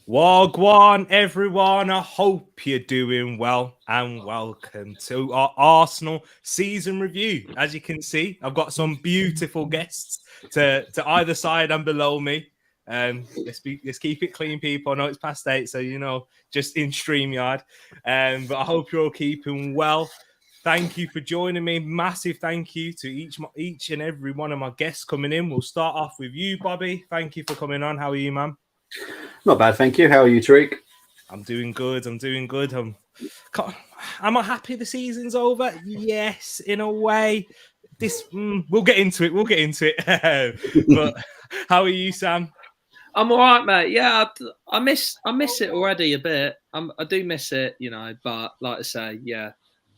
Wagwan, everyone. I hope you're doing well and welcome to our Arsenal season review. As you can see, I've got some beautiful guests to either side and below me. Let's keep it clean, people. I know it's past 8, so just in StreamYard. But I hope you're all keeping well. Thank you for joining me. Massive thank you to each and every one of my guests coming in. We'll start off with you, Bobby. Thank you for coming on. How are you, man? Not bad, thank you. How are you, Tereak? I'm doing good. Am I happy the season's over? Yes, in a way. We'll get into it. But how are you, Sam? I'm all right, mate. Yeah, I miss it already a bit. I do miss it, But like I say, yeah,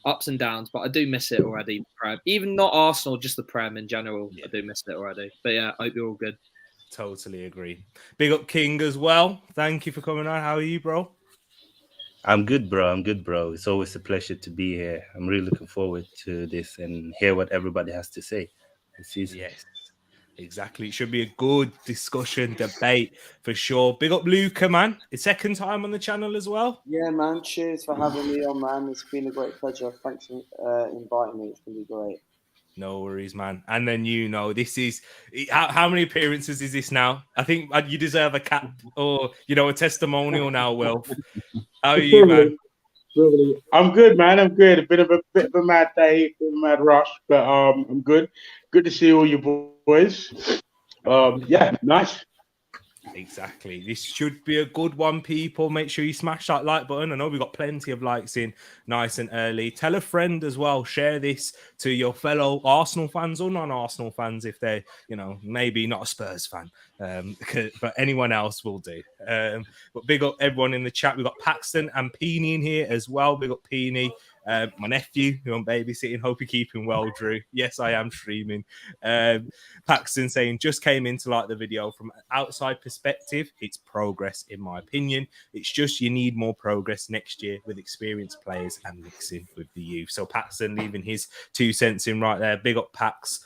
ups and downs. But I do miss it already. Even not Arsenal, just the Prem in general. Yeah. I do miss it already. But yeah, I hope you're all good. Totally agree. Big up King as well. Thank you for coming on. How are you, bro? I'm good, bro. It's always a pleasure to be here. I'm really looking forward to this and hear what everybody has to say this season. Yes, exactly. It should be a good discussion, debate for sure. Big up Luca, man. It's second time on the channel as well. Yeah, man. Cheers for having me on, man. It's been a great pleasure. Thanks for inviting me. It's going to be great. No worries, man. And then this is how many appearances is this now? I think you deserve a cap or a testimonial now, Will. How are you, man? I'm good, man. I'm good. A bit of a mad day, a bit of a mad rush, but I'm good. Good to see all you boys. Yeah, nice. Exactly. This should be a good one, people. Make sure you smash that like button. I know we've got plenty of likes in nice and early. Tell a friend as well. Share this to your fellow Arsenal fans or non-Arsenal fans if they're, maybe not a Spurs fan. But anyone else will do. But big up everyone in the chat. We've got Paxton and Peony in here as well. Big up Peony. My nephew, who I'm babysitting. Hope you're keeping well, Drew. Yes, I am streaming. Paxton saying, just came in to like the video. From an outside perspective, it's progress, in my opinion. It's just you need more progress next year with experienced players and mixing with the youth. So Paxton leaving his 2 cents in right there. Big up Pax.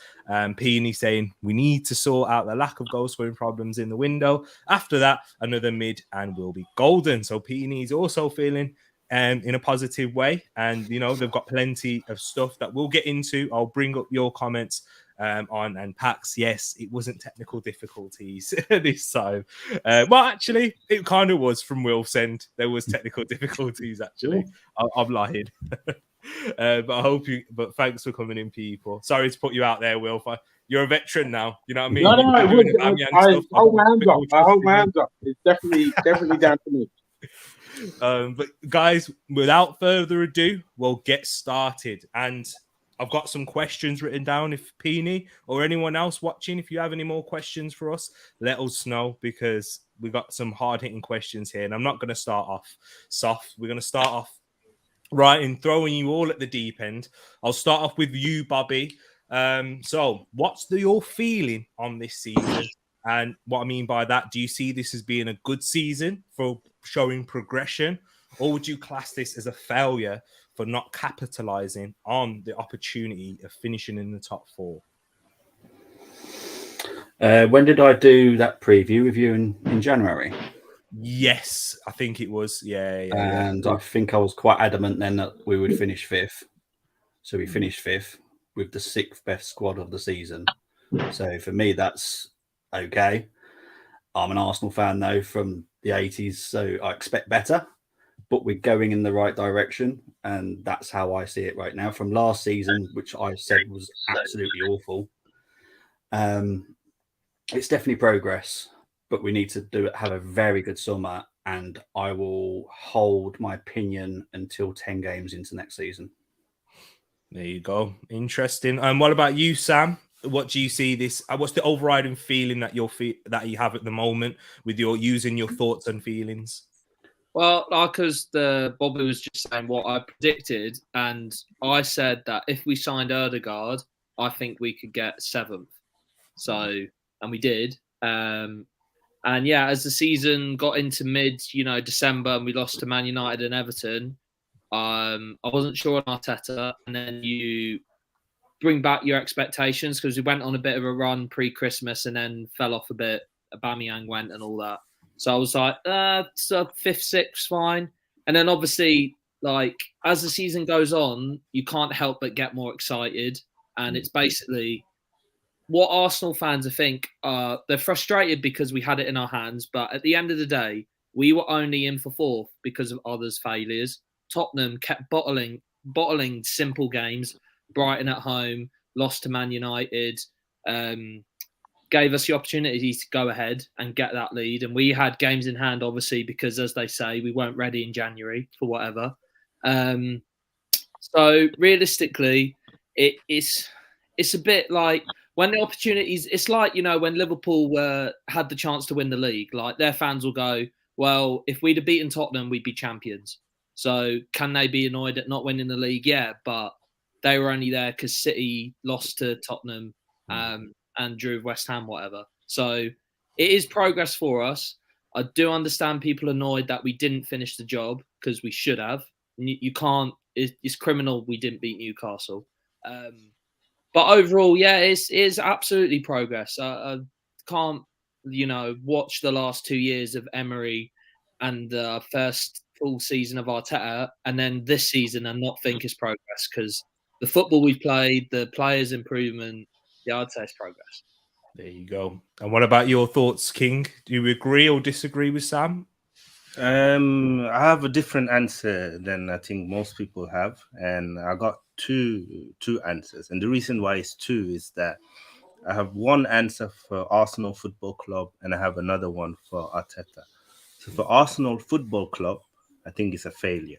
Peony saying, we need to sort out the lack of goal scoring problems in the window. After that, another mid and we'll be golden. So Peony is also feeling in a positive way, and they've got plenty of stuff that we'll get into. I'll bring up your comments on, and Pax, yes, it wasn't technical difficulties this time. Well, actually, it kind of was from Will's end. There was technical difficulties, actually. I've lied. But thanks for coming in, people. Sorry to put you out there, Will. You're a veteran now. You know what I mean? I hold my hands up. It's definitely down to me. But guys, without further ado, we'll get started. And I've got some questions written down. If Peony or anyone else watching, if you have any more questions for us, let us know, because we got some hard-hitting questions here. And I'm not going to start off soft. We're going to start off right in throwing you all at the deep end. I'll start off with you, Bobby. So what's your feeling on this season? And what I mean by that, do you see this as being a good season for showing progression, or would you class this as a failure for not capitalizing on the opportunity of finishing in the top 4? When did I do that preview with you in January? Yes, I think it was. Yeah. I think I was quite adamant then that we would finish 5th. So we finished 5th with the 6th best squad of the season. So for me, that's okay. I'm an Arsenal fan, though, from the 80s, so I expect better. But we're going in the right direction, and that's how I see it right now. From last season, which I said was absolutely awful, it's definitely progress, but we need to have a very good summer, and I will hold my opinion until 10 games into next season. There you go. Interesting. And what about you, Sam? What do you see this? What's the overriding feeling that you have at the moment with using your thoughts and feelings? Well, because Bobby was just saying what I predicted, and I said that if we signed Erdegaard, I think we could get 7th. So, and we did. And yeah, as the season got into December, and we lost to Man United and Everton, I wasn't sure on Arteta, and then you bring back your expectations, because we went on a bit of a run pre-Christmas and then fell off a bit. Aubameyang went and all that. So I was like, so 5th, 6th, fine. And then obviously, like, as the season goes on, you can't help but get more excited. And it's basically what Arsenal fans, I think, they're frustrated because we had it in our hands. But at the end of the day, we were only in for 4th because of others' failures. Tottenham kept bottling simple games. Brighton at home, lost to Man United, gave us the opportunity to go ahead and get that lead. And we had games in hand, obviously, because, as they say, we weren't ready in January for whatever. So realistically, it's a bit like when the opportunities, it's like, when Liverpool had the chance to win the league, like their fans will go, well, if we'd have beaten Tottenham, we'd be champions. So can they be annoyed at not winning the league? Yeah, but they were only there because City lost to Tottenham and drew with West Ham, whatever. So it is progress for us. I do understand people annoyed that we didn't finish the job because we should have. You can't. It's criminal we didn't beat Newcastle. But overall, yeah, it's absolutely progress. I can't, watch the last 2 years of Emery and the first full season of Arteta, and then this season and not think it's progress, because the football we've played, the players' improvement, yeah, I'd say it's progress. There you go. And what about your thoughts, King? Do you agree or disagree with Sam? I have a different answer than I think most people have, and I got two answers. And the reason why it's two is that I have one answer for Arsenal Football Club, and I have another one for Arteta. So for Arsenal Football Club, I think it's a failure.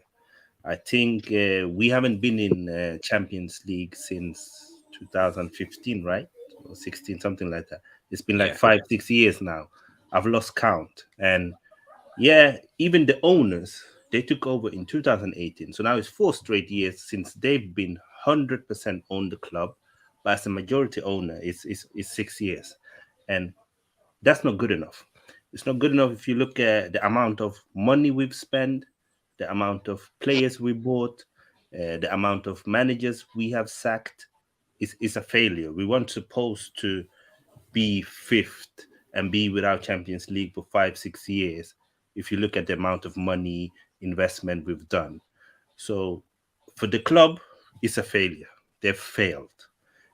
I think we haven't been in Champions League since 2015, right? Or 16, something like that. It's been like 5-6 years now. I've lost count. And yeah, even the owners, they took over in 2018. So now it's 4 straight years since they've been 100% owned the club. But as a majority owner, it's 6 years. And that's not good enough. It's not good enough if you look at the amount of money we've spent, the amount of players we bought, the amount of managers we have sacked. It's a failure. We weren't supposed to be 5th and be without Champions League for 5-6 years if you look at the amount of money investment we've done. So for the club, it's a failure. They've failed.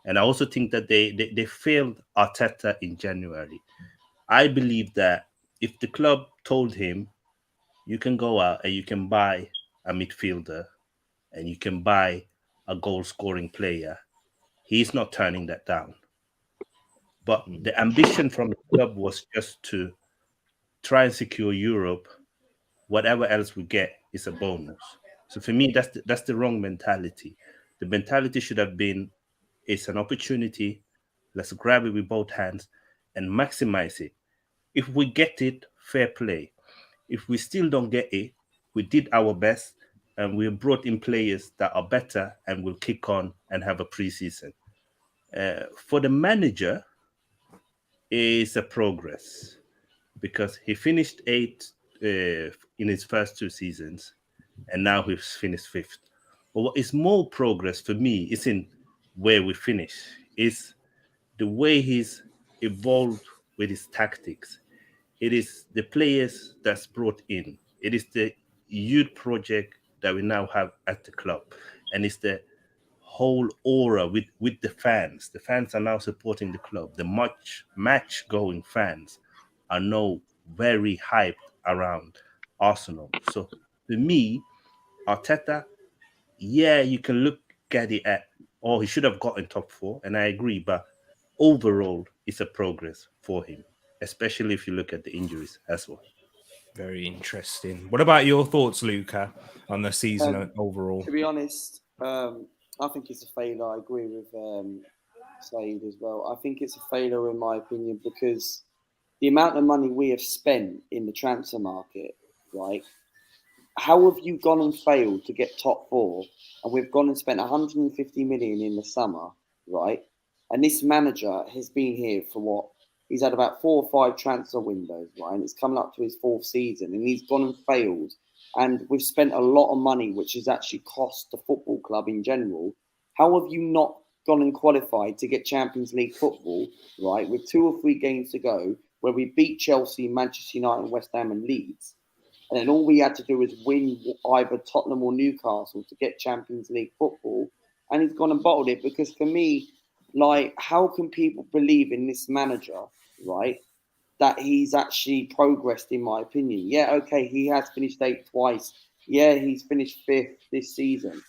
And I also think that they failed Arteta in January. I believe that if the club told him, you can go out and you can buy a midfielder and you can buy a goal-scoring player, he's not turning that down. But the ambition from the club was just to try and secure Europe. Whatever else we get is a bonus. So for me, that's the wrong mentality. The mentality should have been, it's an opportunity. Let's grab it with both hands and maximize it. If we get it, fair play. If we still don't get it, we did our best and we brought in players that are better and will kick on and have a preseason. For the manager, it's a progress because he finished 8th in his first 2 seasons and now he's finished 5th. But what is more progress for me isn't where we finish, it's the way he's evolved with his tactics. It is the players that's brought in. It is the youth project that we now have at the club. And it's the whole aura with the fans. The fans are now supporting the club. The match-going fans are now very hyped around Arsenal. So for me, Arteta, yeah, you can look at it at, he should have gotten top 4, and I agree, but overall, it's a progress for him, especially if you look at the injuries as well. Very interesting. What about your thoughts, Luca, on the season overall? To be honest, I think it's a failure. I agree with Saeed as well. I think it's a failure in my opinion because the amount of money we have spent in the transfer market, right? How have you gone and failed to get top 4? And we've gone and spent 150 million in the summer, right? And this manager has been here for what? He's had about 4 or 5 transfer windows, right? And it's coming up to his 4th season, and he's gone and failed. And we've spent a lot of money, which has actually cost the football club in general. How have you not gone and qualified to get Champions League football, right? With 2 or 3 games to go, where we beat Chelsea, Manchester United, West Ham, and Leeds. And then all we had to do was win either Tottenham or Newcastle to get Champions League football. And he's gone and bottled it because for me, like, how can people believe in this manager, right, that he's actually progressed, in my opinion? Yeah, okay, he has finished 8th twice. Yeah, he's finished 5th this season.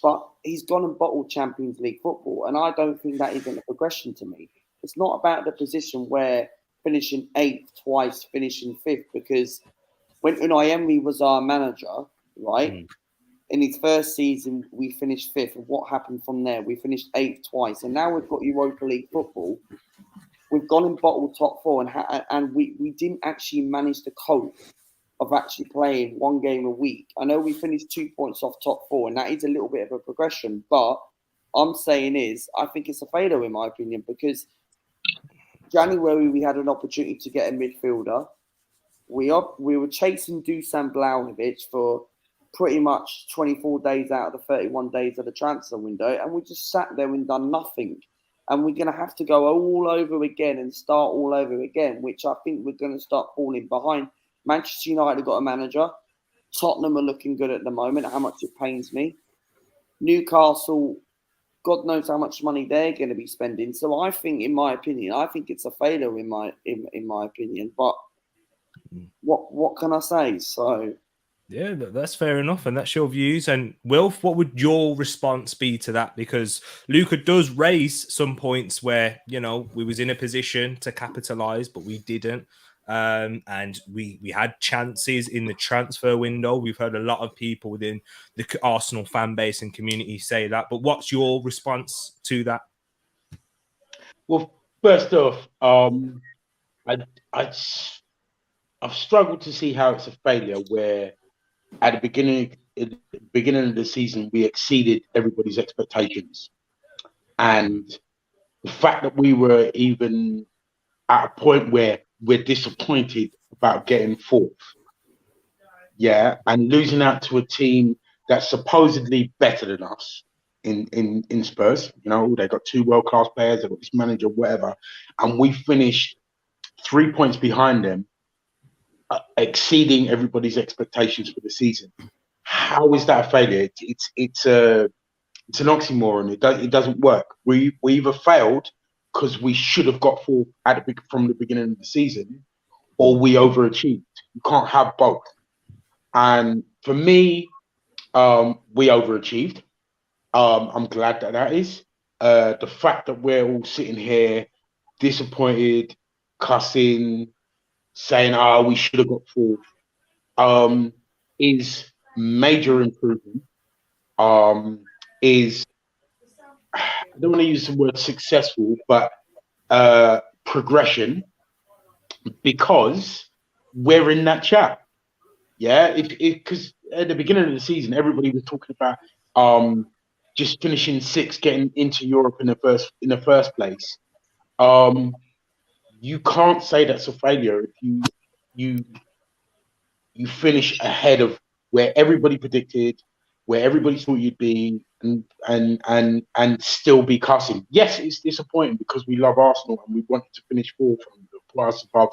But he's gone and bottled Champions League football. And I don't think that isn't a progression to me. It's not about the position where finishing 8th twice, finishing 5th, because when Unai Emery was our manager, right, in his first season, we finished 5th. And what happened from there? We finished 8th twice. And now we've got Europa League football. We've gone and bottled top 4, and we didn't actually manage to cope of actually playing one game a week. I know we finished 2 points off top 4, and that is a little bit of a progression. But I'm saying I think it's a failure, in my opinion, because January we had an opportunity to get a midfielder. We were chasing Dusan Vlahovic for pretty much 24 days out of the 31 days of the transfer window, and we just sat there and done nothing. And we're going to have to go all over again and start all over again, which I think we're going to start falling behind. Manchester United have got a manager. Tottenham are looking good at the moment, how much it pains me. Newcastle, God knows how much money they're going to be spending. So I think, in my opinion, it's a failure in my opinion. But what can I say? So yeah, that's fair enough, and that's your views. And Wilf, what would your response be to that? Because Luca does raise some points where, you know, we was in a position to capitalise, but we didn't. And we had chances in the transfer window. We've heard a lot of people within the Arsenal fan base and community say that. But what's your response to that? Well, first off, I've struggled to see how it's a failure where at the beginning of the season we exceeded everybody's expectations, and the fact that we were even at a point where we're disappointed about getting 4th, and losing out to a team that's supposedly better than us in Spurs. You know, they got 2 world-class players, they've got this manager, whatever, and we finished 3 points behind them, exceeding everybody's expectations for the season. How is that a failure? It's an oxymoron. It doesn't work. We either failed because we should have got 4 from the beginning of the season, or we overachieved. You can't have both. And for me, we overachieved. I'm glad that is. The fact that we're all sitting here disappointed, cussing, saying, we should have got 4, is major improvement. Is, I don't want to use the word successful, but progression, because we're in that chat. Yeah, because at the beginning of the season, everybody was talking about just finishing 6th, getting into Europe in the first place. You can't say that's a failure if you finish ahead of where everybody predicted, where everybody thought you'd be, and still be cussing. Yes, it's disappointing because we love Arsenal and we wanted to finish 4th from the class above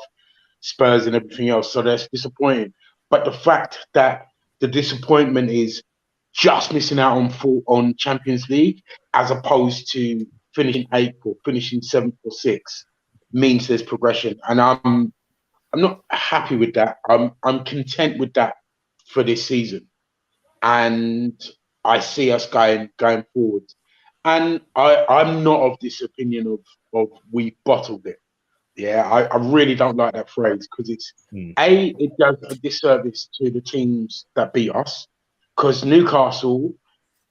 Spurs and everything else. So that's disappointing. But the fact that the disappointment is just missing out on Champions League as opposed to finishing 8th or finishing 7th or 6th means there's progression, and I'm not happy with that. I'm content with that for this season, and I see us going forward. And I'm not of this opinion of we bottled it. Yeah, I really don't like that phrase because it's it does a disservice to the teams that beat us. Because Newcastle,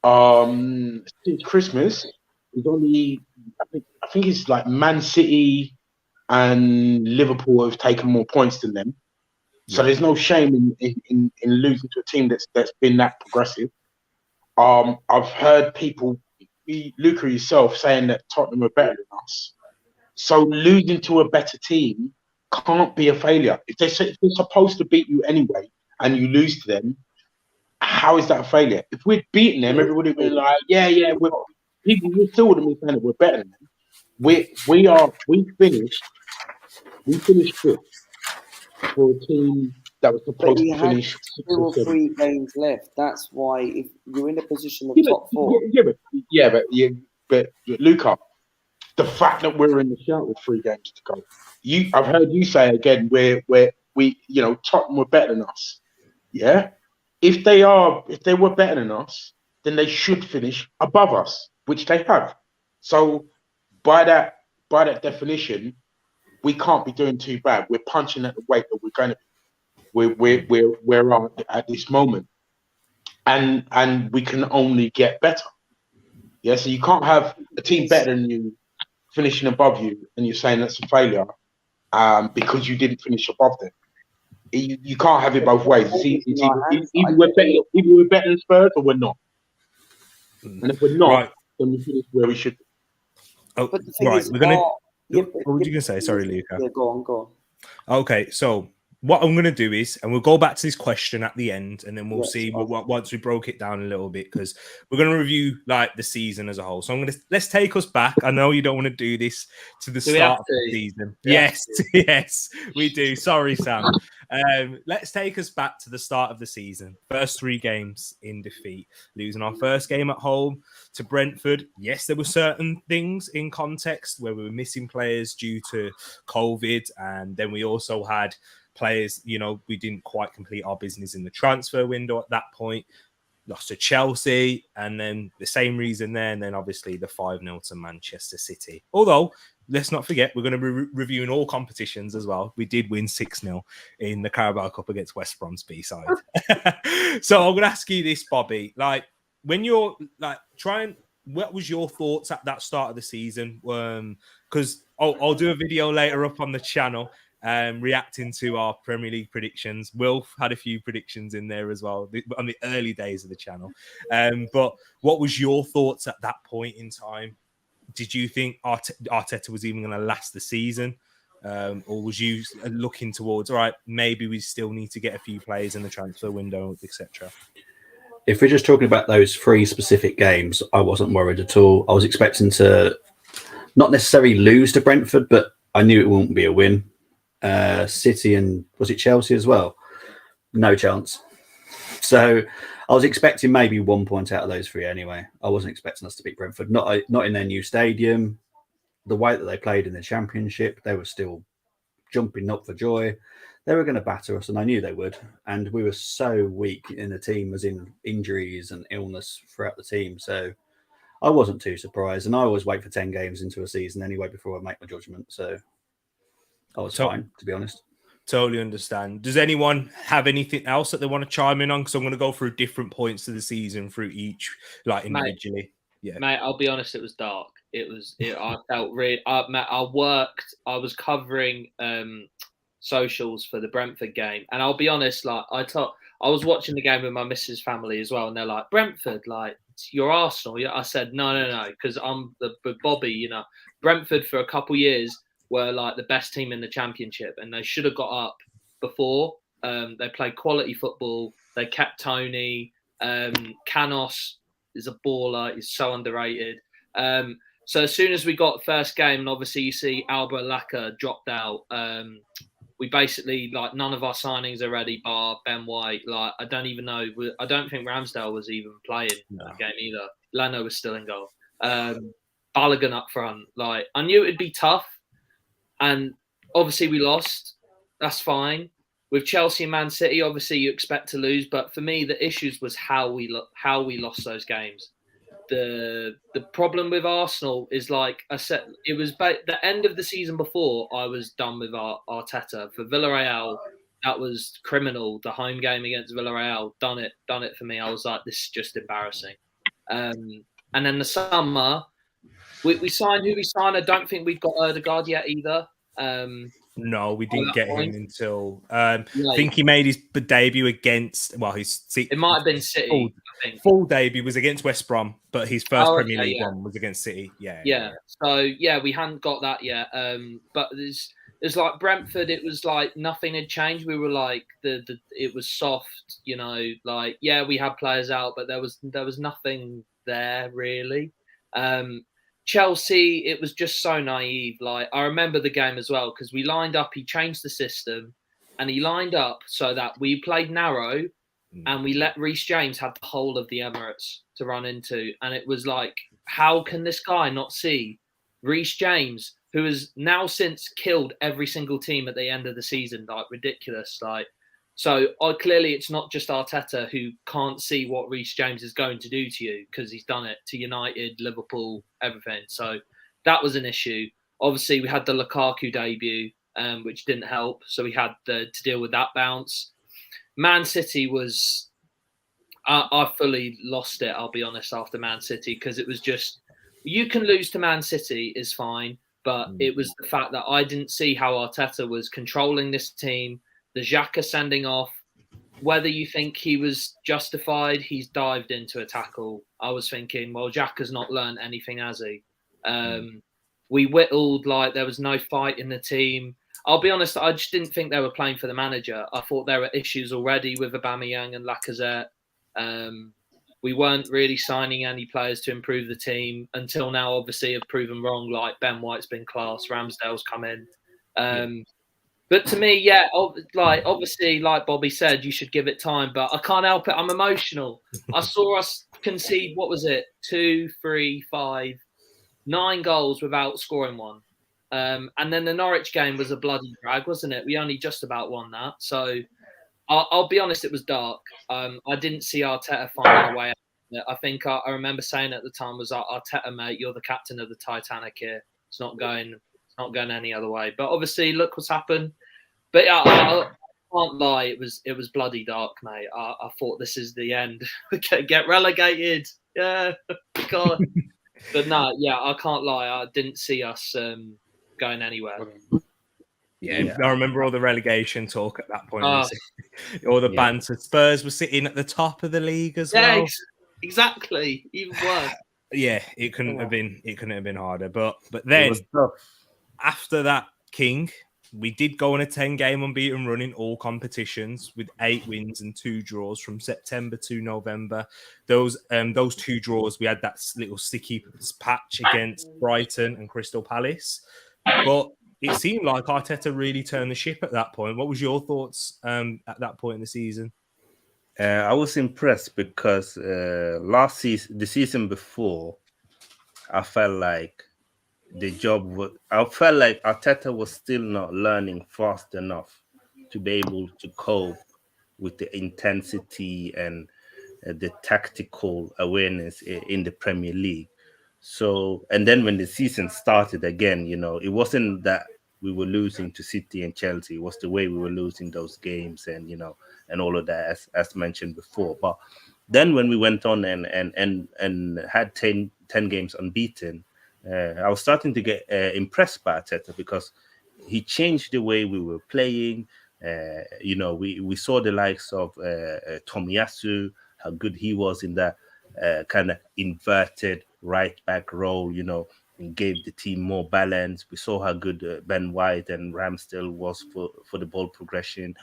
since Christmas, is only I think it's like Man City and Liverpool have taken more points than them. So there's no shame in losing to a team that's been that progressive. I've heard people, Luca yourself, saying that Tottenham are better than us. So losing to a better team can't be a failure. If they're supposed to beat you anyway and you lose to them, how is that a failure? If we'd beaten them, everybody would be like, people still wouldn't be saying that we're better than them. We finished We finished fifth for a team that was But supposed he to had finish 2 6th or or 7th. 3 games left. That's why if you're in a position of Yeah, top 4, but Luca, the fact that we're in the shout with 3 games to go, I've heard you say again where we, Tottenham were better than us. Yeah, if they were better than us, then they should finish above us, which they have. So by that definition, we can't be doing too bad. We're punching at the weight that we're going to be. We're at this moment, and we can only get better. Yeah, so you can't have a team better than you finishing above you, and you're saying that's a failure because you didn't finish above them. You can't have it both ways. It's either we're better than Spurs or we're not. And if we're not, Right. then we finish where we should be. Oh, but the thing right. is, We're gonna. yeah, What were you gonna say? Sorry, Luca. Yeah, go on. Okay, so what I'm going to do is, and we'll go back to this question at the end, and then we'll Yes, see okay. once we broke it down a little bit, because we're going to review like the season as a whole. So let's take us back. I know you don't want to do this to the Do we have start of the to? season. Do we have Yes, yes, we do. Sorry, Sam. Let's take us back to the start of the season. First 3 games in defeat, losing our first game at home to Brentford. Yes, there were certain things in context where we were missing players due to COVID, and then we also had players, we didn't quite complete our business in the transfer window at that point. Lost to Chelsea, and then the same reason there, and then obviously the 5-0 to Manchester City. Although, let's not forget, we're going to be reviewing all competitions as well. We did win 6-0 in the Carabao Cup against West Brom's B-side. So I'm going to ask you this, Bobby. Like, when you're like what was your thoughts at that start of the season? Because I'll do a video later up on the channel reacting to our Premier League predictions. Wilf had a few predictions in there as well on the early days of the channel. But what was your thoughts at that point in time? Did you think Arteta was even going to last the season? Or was you looking towards, all right, maybe we still need to get a few players in the transfer window, etc.? If we're just talking about those 3 specific games, I wasn't worried at all. I was expecting to not necessarily lose to Brentford, but I knew it wouldn't be a win. City and was it Chelsea as well? No chance. So I was expecting maybe 1 point out of those 3 anyway. I wasn't expecting us to beat Brentford. Not in their new stadium. The way that they played in the Championship, they were still jumping up for joy. They were going to batter us, and I knew they would. And we were so weak in the team, as in injuries and illness throughout the team. So I wasn't too surprised. And I always wait for 10 games into a season anyway before I make my judgment. So I was fine, to be honest. Totally understand. Does anyone have anything else that they want to chime in on? Because I'm going to go through different points of the season through each, like individually. Mate, I'll be honest, it was dark. I felt really. I was covering socials for the Brentford game, and I'll be honest, like I was watching the game with my missus' family as well, and they're like, Brentford, like you're Arsenal. Yeah, I said no, because I'm with Bobby. Brentford for a couple years were like the best team in the Championship, and they should have got up before. They played quality football. They kept Tony. Canos is a baller. He's so underrated. So as soon as we got first game, and obviously you see Alba Laka dropped out. We basically, like, none of our signings are ready bar Ben White. Like, I don't even know. I don't think Ramsdale was even playing that game either. Leno was still in goal. Balogun up front. Like, I knew it'd be tough. And obviously we lost. That's fine. With Chelsea and Man City, obviously you expect to lose. But for me, the issues was how we lost those games. The problem with Arsenal is, like I said, it was the end of the season before I was done with Arteta. For Villarreal, that was criminal. The home game against Villarreal, done it for me. I was like, this is just embarrassing. And then the summer, we signed who we signed. I don't think we've got Ødegaard yet either. No, we didn't get him until I think he made his debut against. Well, it might have been City. Full debut was against West Brom, but his first Premier League one was against City. Yeah. So we hadn't got that yet. But it's like Brentford. It was like nothing had changed. We were like it was soft. Like we had players out, but there was nothing there really. Chelsea, it was just so naive. Like, I remember the game as well because we lined up. He changed the system, and he lined up so that we played narrow, and we let Reece James have the whole of the Emirates to run into. And it was like, how can this guy not see Reece James, who has now since killed every single team at the end of the season? Like, ridiculous. Like, so clearly it's not just Arteta who can't see what Reece James is going to do to you, because he's done it to United, Liverpool, everything. So that was an issue. Obviously, we had the Lukaku debut, which didn't help. So we had to deal with that bounce. Man City was, I fully lost it, I'll be honest, after Man City, because it was just, you can lose to Man City is fine, but it was the fact that I didn't see how Arteta was controlling this team. The Xhaka sending off, whether you think he was justified, he's dived into a tackle. I was thinking, well, Xhaka's not learned anything, has he? We whittled, like there was no fight in the team. I'll be honest, I just didn't think they were playing for the manager. I thought there were issues already with Aubameyang and Lacazette. We weren't really signing any players to improve the team until now. Obviously, have proven wrong. Like Ben White's been class, Ramsdale's come in. But to me, yeah, like obviously, like Bobby said, you should give it time. But I can't help it. I'm emotional. I saw us concede, what was it? 2, 3, 5, 9 goals without scoring one. And then the Norwich game was a bloody drag, wasn't it? We only just about won that. So I'll be honest, it was dark. I didn't see Arteta finding a way out of it. I think I remember saying at the time was, Arteta, mate, you're the captain of the Titanic here. It's not going any other way. But obviously, look what's happened. But yeah, I can't lie, it was bloody dark, mate. I thought this is the end. Get relegated. Yeah, God. But no, yeah, I can't lie. I didn't see us going anywhere. Yeah, I remember all the relegation talk at that point. All the banter. Spurs were sitting at the top of the league as well. Exactly. Even worse. Yeah, it couldn't have been harder. But then after that, King, we did go on a 10-game unbeaten run in all competitions with 8 wins and 2 draws from September to November. Those 2 draws, we had that little sticky patch against Brighton and Crystal Palace. But it seemed like Arteta really turned the ship at that point. What was your thoughts at that point in the season? I was impressed because the season before, I felt like Arteta was still not learning fast enough to be able to cope with the intensity and the tactical awareness in the Premier League. So, and then when the season started again, it wasn't that we were losing to City and Chelsea. It was the way we were losing those games and, and all of that, as mentioned before. But then when we went on and had 10 games unbeaten, I was starting to get impressed by Arteta because he changed the way we were playing. We saw the likes of Tomiyasu, how good he was in that kind of inverted right back role, and gave the team more balance. We saw how good Ben White and Ramsdale was for the ball progression.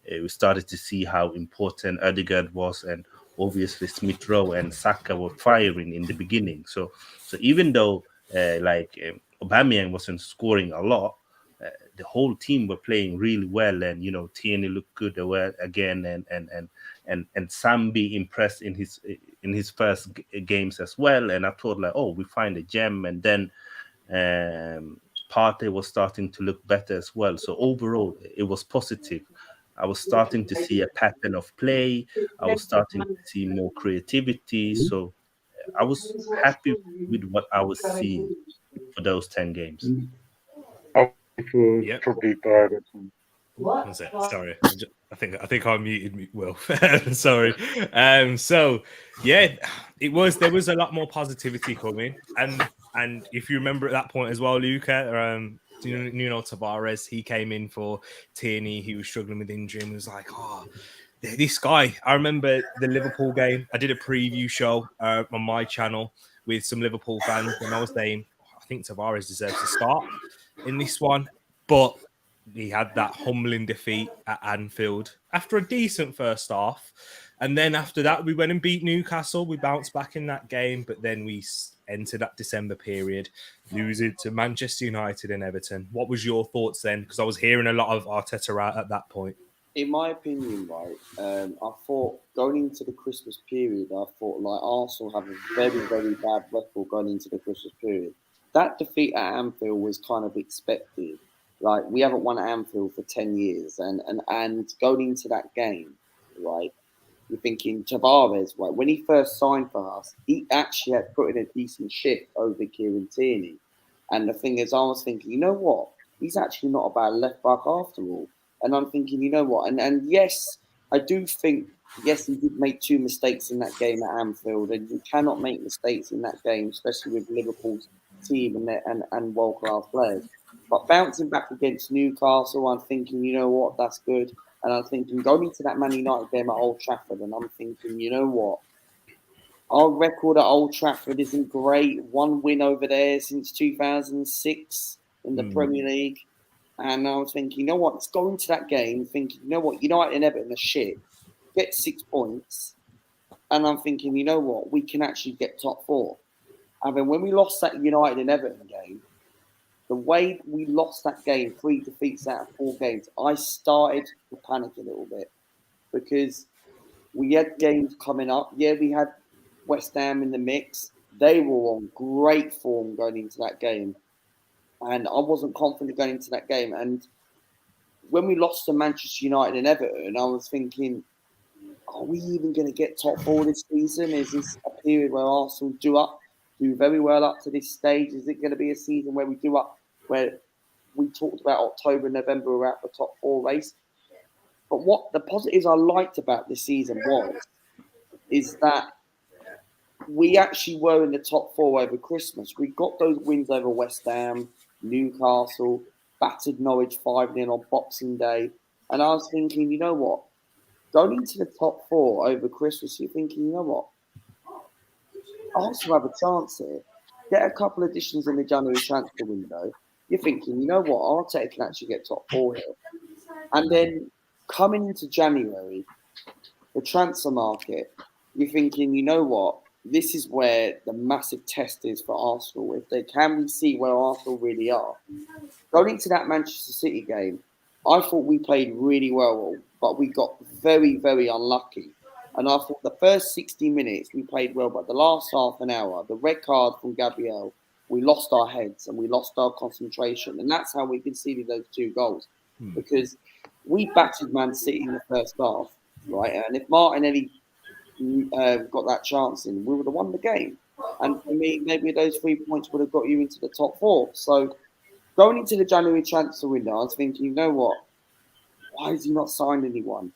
We started to see how important Ødegaard was, and obviously Smith Rowe and Saka were firing in the beginning. So even though Aubameyang wasn't scoring a lot, the whole team were playing really well, and Tierney looked good again, and Sambi impressed in his first games as well. And I thought we find a gem, and then Partey was starting to look better as well. So overall, it was positive. I was starting to see a pattern of play. I was starting to see more creativity. So I was happy with what I was seeing for those 10 games. Yep. One sec. Sorry, I think I muted Will. Sorry. So yeah, there was a lot more positivity coming, and if you remember at that point as well, Luca, Nuno Tavares, he came in for Tierney. He was struggling with injury and was like, this guy. I remember the Liverpool game. I did a preview show on my channel with some Liverpool fans, and I was saying, I think Tavares deserves to start in this one, but he had that humbling defeat at Anfield after a decent first half. And then after that, we went and beat Newcastle. We bounced back in that game, but then we entered that December period, losing to Manchester United and Everton. What was your thoughts then? Because I was hearing a lot of Arteta out at that point. In my opinion, right, I thought going into the Christmas period, I thought like Arsenal have a very, very bad record going into the Christmas period. That defeat at Anfield was kind of expected. Like, we haven't won at Anfield for 10 years. And going into that game, right, you're thinking Tavares, right, when he first signed for us, he actually had put in a decent shift over Kieran Tierney. And the thing is, I was thinking, you know what? He's actually not a bad left back after all. And I'm thinking, you know what? And yes, I do think, yes, he did make 2 mistakes in that game at Anfield. And you cannot make mistakes in that game, especially with Liverpool's team and world-class players. But bouncing back against Newcastle, I'm thinking, you know what? That's good. And I'm thinking, going into that Man United game at Old Trafford, and I'm thinking, you know what? Our record at Old Trafford isn't great. 1 win over there since 2006 in the Premier League. And I was thinking, you know what? Let's go into that game thinking, you know what? United and Everton are shit. Get 6 points. And I'm thinking, you know what? We can actually get top 4. And then when we lost that United and Everton game, the way we lost that game, 3 defeats out of 4 games, I started to panic a little bit because we had games coming up. Yeah, we had West Ham in the mix. They were on great form going into that game. And I wasn't confident going into that game. And when we lost to Manchester United and Everton, I was thinking, are we even going to get top 4 this season? Is this a period where Arsenal do very well up to this stage? Is it going to be a season where we do up, where we talked about October, November, we're at the top 4 race? But what the positives I liked about this season is that we actually were in the top 4 over Christmas. We got those wins over West Ham, Newcastle, battered Norwich 5-0 on Boxing Day. And I was thinking, you know what? Going into the top 4 over Christmas, you're thinking, you know what? Arsenal have a chance here. Get a couple of additions in the January transfer window. You're thinking, you know what? Arteta can actually get top 4 here. And then coming into January, the transfer market, you're thinking, you know what? This is where the massive test is for Arsenal. If they can see where Arsenal really are. Going into that Manchester City game, I thought we played really well, but we got very, very unlucky. And I thought the first 60 minutes we played well, but the last half an hour, the red card from Gabriel, we lost our heads and we lost our concentration. And that's how we conceded those 2 goals. Because we battered Man City in the first half, right? And if Martinelli got that chance in, we would have won the game. And for me, maybe those 3 points would have got you into the top 4. So going into the January transfer window, I was thinking, you know what? Why has he not signed anyone?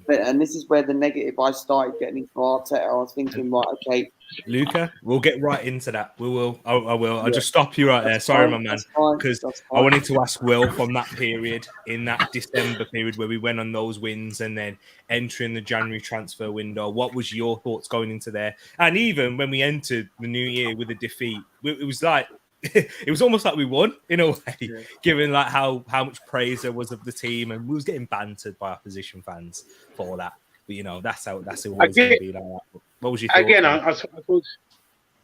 And this is where the negative I started getting into Arteta. I was thinking, right, okay. Luca, we'll get right into that. We will. I will. I'll just stop you right there. Sorry, my man. Because I wanted to ask Will from that period, in that December period where we went on those wins and then entering the January transfer window, what was your thoughts going into there? And even when we entered the new year with a defeat, it was like, it was almost like we won in a way, given like how much praise there was of the team, and we was getting bantered by opposition fans for that. But you know, that's always going to be like that. What was your thoughts? Again, I suppose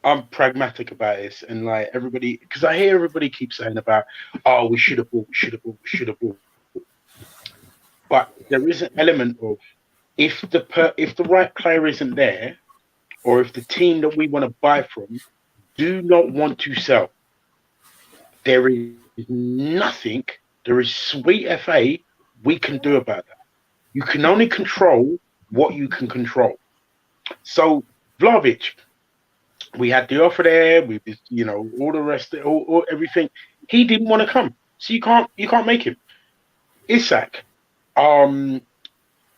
I'm pragmatic about this, and like everybody, because I hear everybody keep saying about, oh, we should have bought. But there is an element of if the right player isn't there, or if the team that we want to buy from do not want to sell, there is nothing, there is sweet FA we can do about that. You can only control what you can control. So Vlahovic, we had the offer there, we, you know, all the rest, all everything. He didn't want to come, so you can't make him. Isak,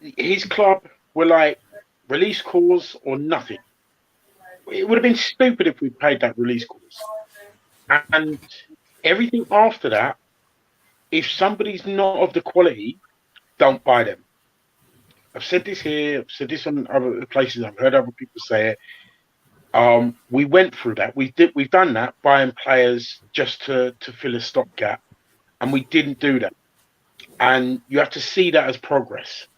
his club were like release clause or nothing. It would have been stupid if we paid that release clause. And everything after that, if somebody's not of the quality, don't buy them. I've said this here, I've said this on other places, I've heard other people say it. We went through that. We've done that, buying players just to fill a stopgap, and we didn't do that. And you have to see that as progress.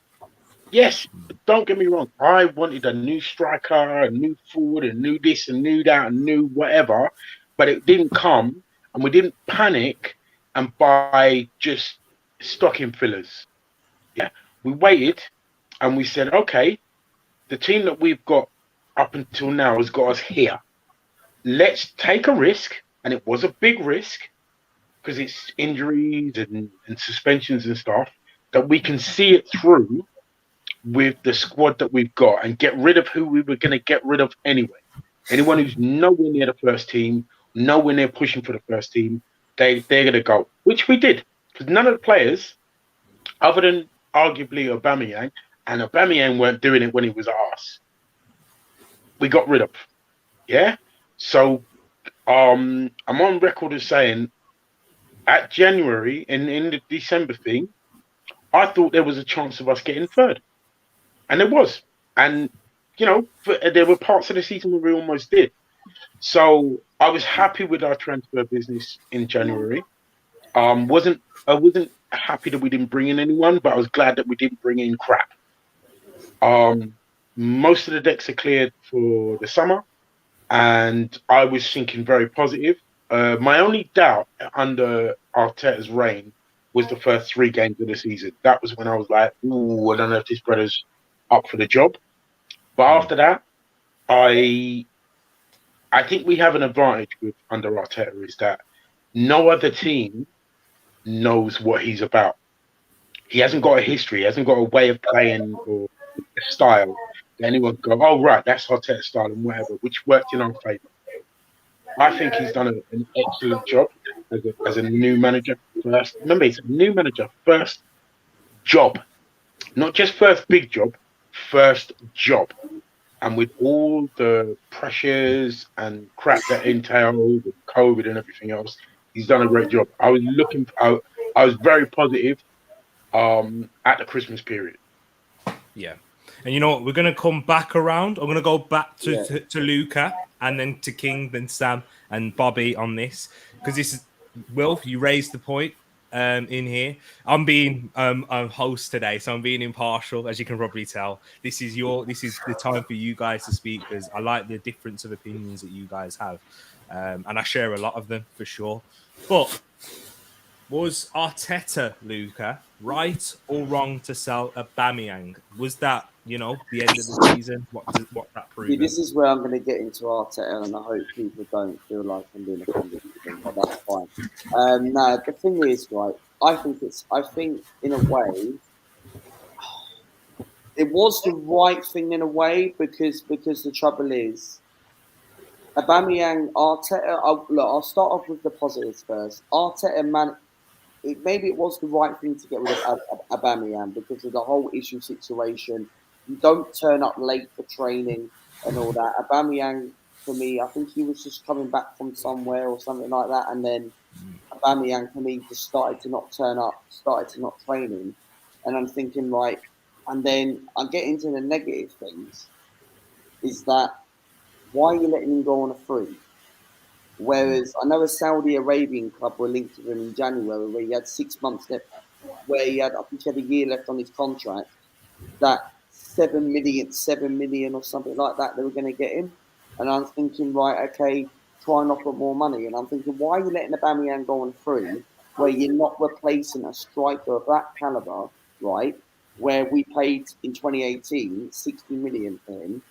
Yes, don't get me wrong. I wanted a new striker, a new forward, a new this, a new that, a new whatever, but it didn't come, and we didn't panic and buy just stocking fillers. Yeah, we waited, and we said, okay, the team that we've got up until now has got us here. Let's take a risk, and it was a big risk because it's injuries and suspensions and stuff that we can see it through with the squad that we've got and get rid of who we were going to get rid of anyway. Anyone who's nowhere near the first team, nowhere near pushing for the first team, they're going to go, which we did. Because none of the players, other than arguably Aubameyang, and Aubameyang weren't doing it when he was at us, we got rid of. Yeah? So I'm on record as saying at January, in the December thing, I thought there was a chance of us getting third. And there was. And, there were parts of the season where we almost did. So I was happy with our transfer business in January. I wasn't happy that we didn't bring in anyone, but I was glad that we didn't bring in crap. Most of the decks are cleared for the summer, and I was thinking very positive. My only doubt under Arteta's reign was the first 3 games of the season. That was when I was like, ooh, I don't know if this brother's up for the job. But after that, I think we have an advantage with under Arteta is that no other team knows what he's about. He hasn't got a history, he hasn't got a way of playing or a style that anyone can go, oh, right, that's Arteta's style and whatever, which worked in our favour. I think he's done an excellent job as a new manager first. Remember, he's a new manager, first job. Not just first big job, first job. And with all the pressures and crap that entailed with COVID and everything else, he's done a great job. I was very positive at the Christmas period. Yeah. And you know what? We're going to come back around. I'm going to go back to Luca and then to King, then Sam and Bobby on this. Because this is, Will, you raised the point in here. I'm being a host today, so I'm being impartial, as you can probably tell. This is the time for you guys to speak, because I like the difference of opinions that you guys have. And I share a lot of them for sure. But was Arteta, Luca, right or wrong to sell Aubameyang? Was that, the end of the season? What that proved? This is where I'm going to get into Arteta, and I hope people don't feel like I'm being offended with them, but that's fine. No, the thing is, right, I think in a way, it was the right thing in a way, because the trouble is, Aubameyang, Arteta, I'll start off with the positives first. Arteta, maybe it was the right thing to get rid of Aubameyang because of the whole issue situation. You don't turn up late for training and all that. Aubameyang, for me, I think he was just coming back from somewhere or something like that, and then Aubameyang, for me, just started to not turn up, started to not training, and I'm thinking, like, and then I get into the negative things, is that why are you letting him go on a free? Whereas I know a Saudi Arabian club were linked to him in January, where he had 6 months left, where I think he had a year left on his contract, that 7 million or something like that, they were going to get him. And I'm thinking, right, okay, try and offer more money. And I'm thinking, why are you letting Aubameyang go on free, where you're not replacing a striker of that caliber, right, where we paid in 2018 60 million for him?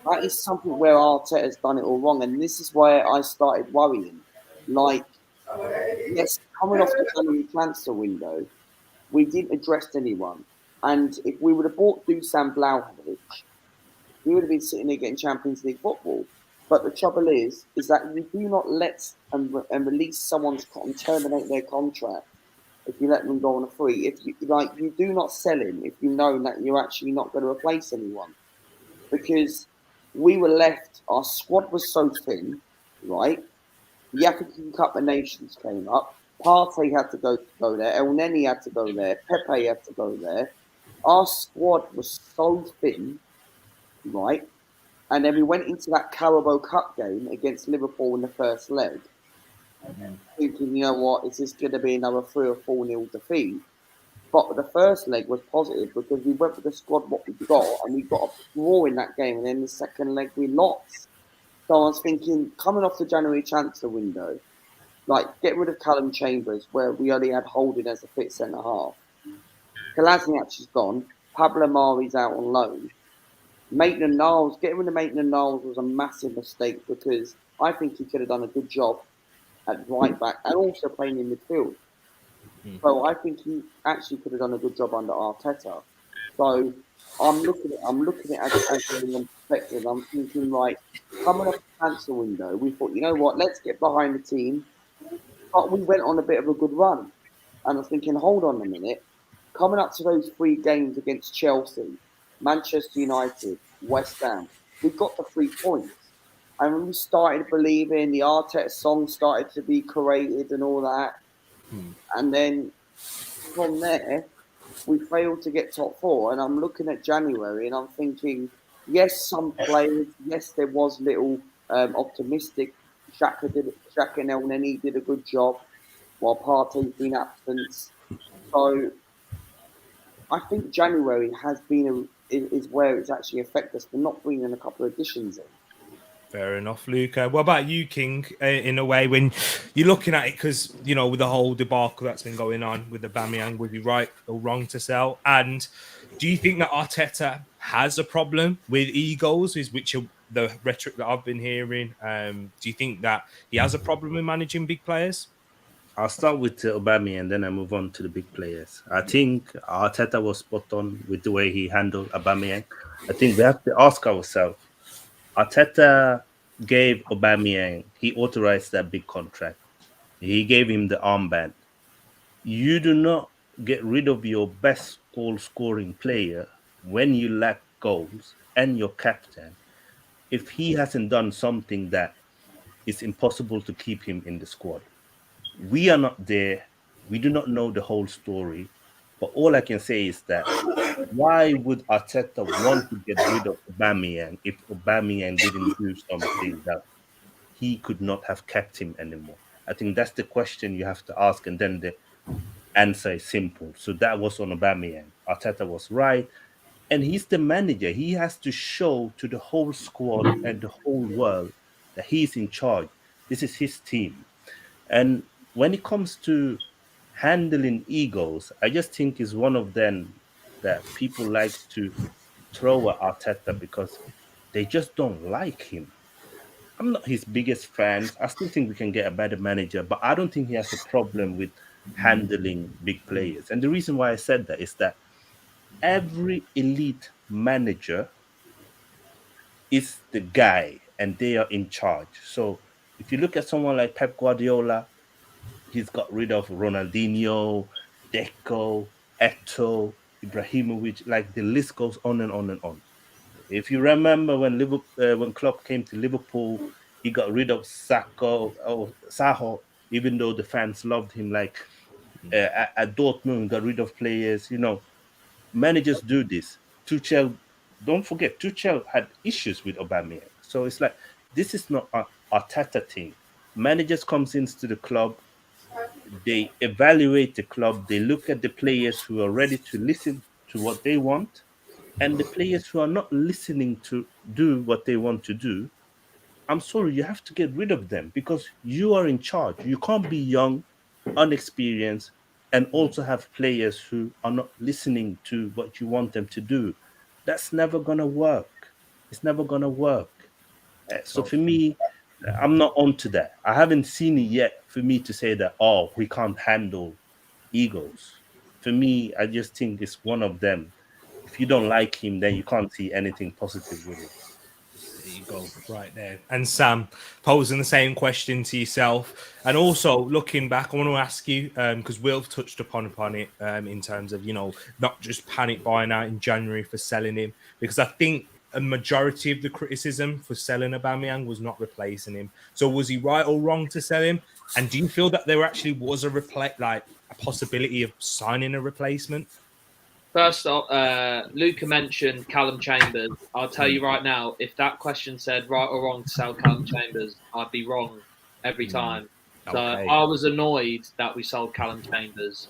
That is something where Arteta's done it all wrong, and this is where I started worrying. Like, yes, coming off the January transfer window, we didn't address anyone, and if we would have bought Dusan Vlahovic, we would have been sitting here getting Champions League football. But the trouble is that you do not let and release someone's and terminate their contract if you let them go on a free. If you do not sell him if you know that you're actually not going to replace anyone, because we were left, our squad was so thin, right? The African Cup of Nations came up. Partey had to go there. El Neni had to go there. Pepe had to go there. Our squad was so thin, right? And then we went into that Carabao Cup game against Liverpool in the first leg, thinking, you know what, is this going to be another 3 or 4-0 defeat? But the first leg was positive because we went with the squad what we got, and we got a draw in that game. And then the second leg we lost. So I was thinking, coming off the January transfer window, like get rid of Callum Chambers, where we only had Holding as a fit centre half. Kolasinac is gone. Pablo Mari's out on loan. Maitland-Niles, getting rid of Maitland-Niles was a massive mistake because I think he could have done a good job at right back and also playing in midfield. So I think he actually could have done a good job under Arteta. So I'm looking at it as a perspective. I'm thinking, right, coming up the transfer window, we thought, you know what, let's get behind the team. But we went on a bit of a good run. And I was thinking, hold on a minute. Coming up to those 3 games against Chelsea, Manchester United, West Ham, we got the 3 points. And when we started believing, the Arteta song started to be created and all that. And then from there, we failed to get top 4. And I'm looking at January and I'm thinking, yes, some players, yes, there was little optimistic. Xhaka and El Neni did a good job while Partey's been absent. So I think January is where it's actually affected us for not bringing a couple of additions in. Fair enough, Luca. What about you, King, in a way, when you're looking at it, because, you know, with the whole debacle that's been going on with Aubameyang, would be right or wrong to sell? And do you think that Arteta has a problem with egos, which are the rhetoric that I've been hearing? Do you think that he has a problem with managing big players? I'll start with Aubameyang and then I move on to the big players. I think Arteta was spot on with the way he handled Aubameyang. I think we have to ask ourselves, Arteta gave Aubameyang, he authorized that big contract. He gave him the armband. You do not get rid of your best goal-scoring player when you lack goals and your captain if he hasn't done something that is impossible to keep him in the squad. We are not there. We do not know the whole story. But all I can say is that why would Arteta want to get rid of Aubameyang if Aubameyang didn't do something that he could not have kept him anymore? I think that's the question you have to ask, and then the answer is simple. So that was on Aubameyang. Arteta was right, and he's the manager. He has to show to the whole squad and the whole world that he's in charge. This is his team. And when it comes to handling egos, I just think is one of them that people like to throw at Arteta because they just don't like him. I'm not his biggest fan. I still think we can get a better manager, but I don't think he has a problem with handling big players. And the reason why I said that is that every elite manager is the guy and they are in charge. So if you look at someone like Pep Guardiola, he's got rid of Ronaldinho, Deco, Eto'o, Ibrahimovic. Like the list goes on and on and on. If you remember when Klopp came to Liverpool, he got rid of Saho, even though the fans loved him. Like at Dortmund, got rid of players. You know, managers do this. Tuchel, don't forget, Tuchel had issues with Aubameyang. So it's like this is not a Arteta thing. Managers comes into the club. They evaluate the club. They look at the players who are ready to listen to what they want, and the players who are not listening to do what they want to do. I'm sorry, you have to get rid of them because you are in charge. You can't be young, unexperienced, and also have players who are not listening to what you want them to do. That's never gonna work. It's never gonna work. So for me, I'm not onto that. I haven't seen it yet for me to say that, oh, we can't handle egos. For me, I just think it's one of them. If you don't like him, then you can't see anything positive with him. There you go, right there. And Sam, posing the same question to yourself. And also looking back, I want to ask you, because Will touched upon it in terms of, you know, not just panic buying out in January for selling him, because I think a majority of the criticism for selling Aubameyang was not replacing him. So was he right or wrong to sell him? And do you feel that there actually was a possibility of signing a replacement? First off, Luca mentioned Callum Chambers. I'll tell you right now, if that question said right or wrong to sell Callum Chambers, I'd be wrong every time. So Okay. I was annoyed that we sold Callum Chambers.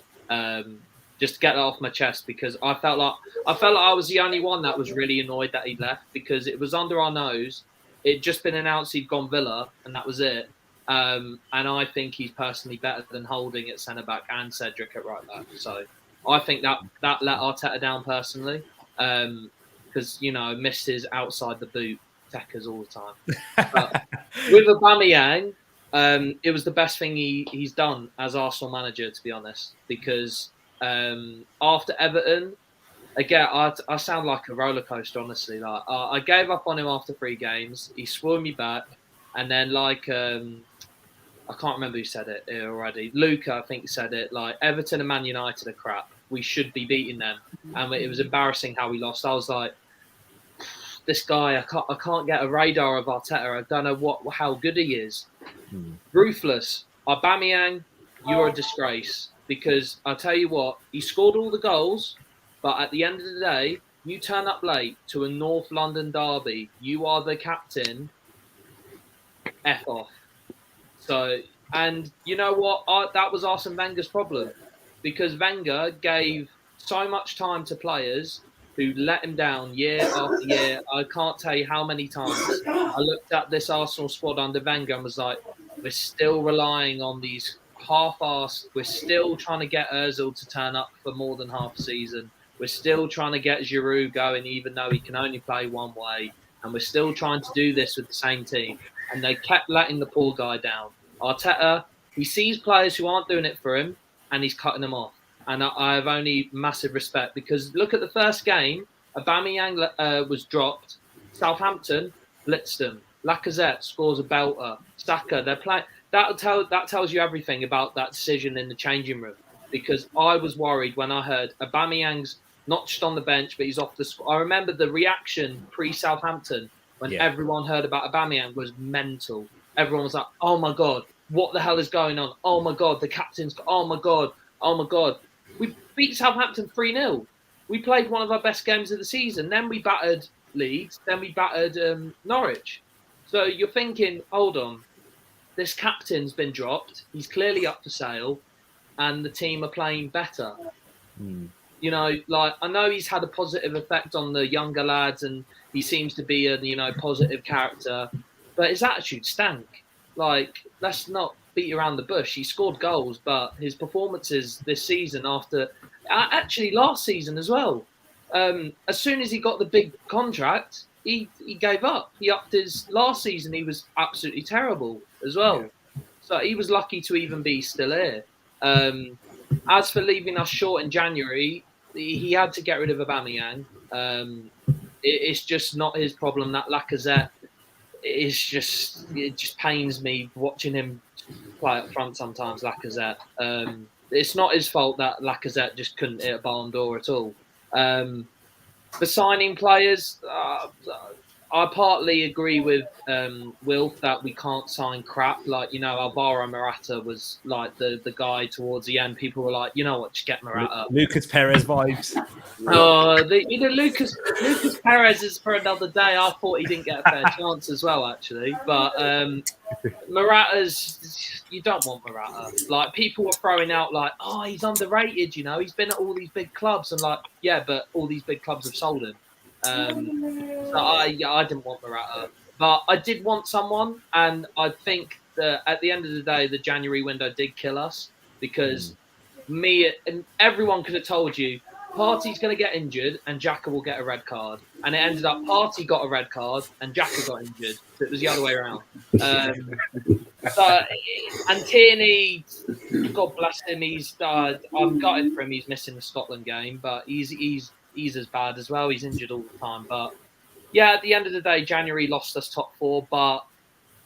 just to get that off my chest, because I felt like I was the only one that was really annoyed that he left, because it was under our nose. It'd just been announced he'd gone Villa, and that was it. And I think he's personally better than Holding at centre back and Cedric at right back. So I think that let Arteta down personally, because missed his outside the boot techers all the time. But with Aubameyang, it was the best thing he's done as Arsenal manager, to be honest, because after Everton, again, I sound like a roller coaster, honestly. Like I gave up on him after 3 games. He swore me back, and then I can't remember who said it already. Luca, I think, said it. Like, Everton and Man United are crap. We should be beating them, and it was embarrassing how we lost. I was like, this guy, I can't get a radar of Arteta. I don't know how good he is. Ruthless. Aubameyang, you're a disgrace, because I'll tell you what, he scored all the goals, but at the end of the day, you turn up late to a North London derby. You are the captain. F off. So, and you know what? That was Arsene Wenger's problem, because Wenger gave so much time to players who let him down year after year. I can't tell you how many times I looked at this Arsenal squad under Wenger and was like, we're still relying on these half-assed. We're still trying to get Ozil to turn up for more than half a season. We're still trying to get Giroud going, even though he can only play one way. And we're still trying to do this with the same team. And they kept letting the poor guy down. Arteta, he sees players who aren't doing it for him, and he's cutting them off. And I have only massive respect, because look at the first game. Aubameyang was dropped. Southampton blitzed them. Lacazette scores a belter. Saka, they're playing. That tells you everything about that decision in the changing room, because I was worried when I heard Aubameyang's not just on the bench, but he's off the squad. I remember the reaction pre-Southampton when everyone heard about Aubameyang was mental. Everyone was like, oh my God, what the hell is going on? Oh my God, the captain's, oh my God. We beat Southampton 3-0. We played one of our best games of the season. Then we battered Leeds. Then we battered Norwich. So you're thinking, hold on, this captain's been dropped. He's clearly up for sale, and the team are playing better. I know he's had a positive effect on the younger lads, and he seems to be a positive character, but his attitude stank. Like, let's not beat around the bush. He scored goals, but his performances this season, actually last season as well, as soon as he got the big contract, he gave up. He upped his last season. He was absolutely terrible as well. So he was lucky to even be still here. As for leaving us short in January, he had to get rid of Aubameyang. It's just not his problem. That Lacazette, it just pains me watching him play up front sometimes, Lacazette. It's not his fault that Lacazette just couldn't hit a barn door at all. For signing players, I partly agree with Wilf that we can't sign crap. Like, Alvaro Morata was like the guy towards the end. People were like, you know what, just get Morata. Lucas Perez vibes. Lucas Perez is for another day. I thought he didn't get a fair chance as well, actually. But Morata's, you don't want Morata. Like, people were throwing out like, oh, he's underrated. He's been at all these big clubs, and like, yeah, but all these big clubs have sold him. So I didn't want Morata, but I did want someone, and I think that at the end of the day, the January window did kill us, because me and everyone could have told you Partey's going to get injured and Xhaka will get a red card, and it ended up Partey got a red card and Xhaka got injured. So it was the other way around. And Tierney, God bless him, I'm gutted for him. He's missing the Scotland game, but he's as bad as well. He's injured all the time. But yeah, at the end of the day, January lost us top 4. But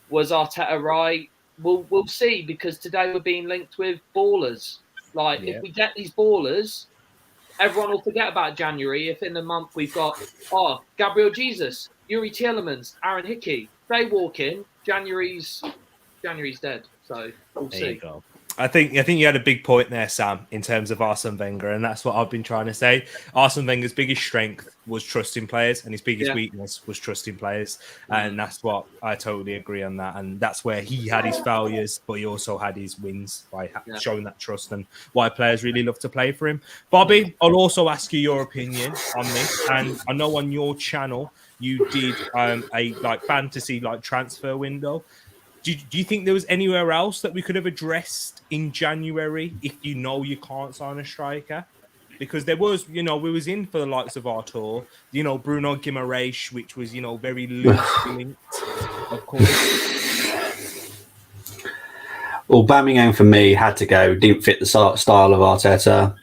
was Arteta right? We'll see, because today we're being linked with ballers. Like, if we get these ballers, everyone will forget about January. If in a month we've got Gabriel Jesus, Yuri Tielemans, Aaron Hickey, they walk in, January's dead. So we'll see. There you go. I think you had a big point there, Sam, in terms of Arsene Wenger, and that's what I've been trying to say. Arsene Wenger's biggest strength was trusting players, and his biggest weakness was trusting players, and that's what I totally agree on that. And that's where he had his failures, but he also had his wins by showing that trust, and why players really love to play for him. Bobby, I'll also ask you your opinion on this, and I know on your channel you did a fantasy transfer window. Do you think there was anywhere else that we could have addressed in January if you can't sign a striker? Because there was, we was in for the likes of Artur, Bruno Guimaraes, which was, very loosely linked, of course. Well, Aubameyang for me had to go. Didn't fit the style of Arteta.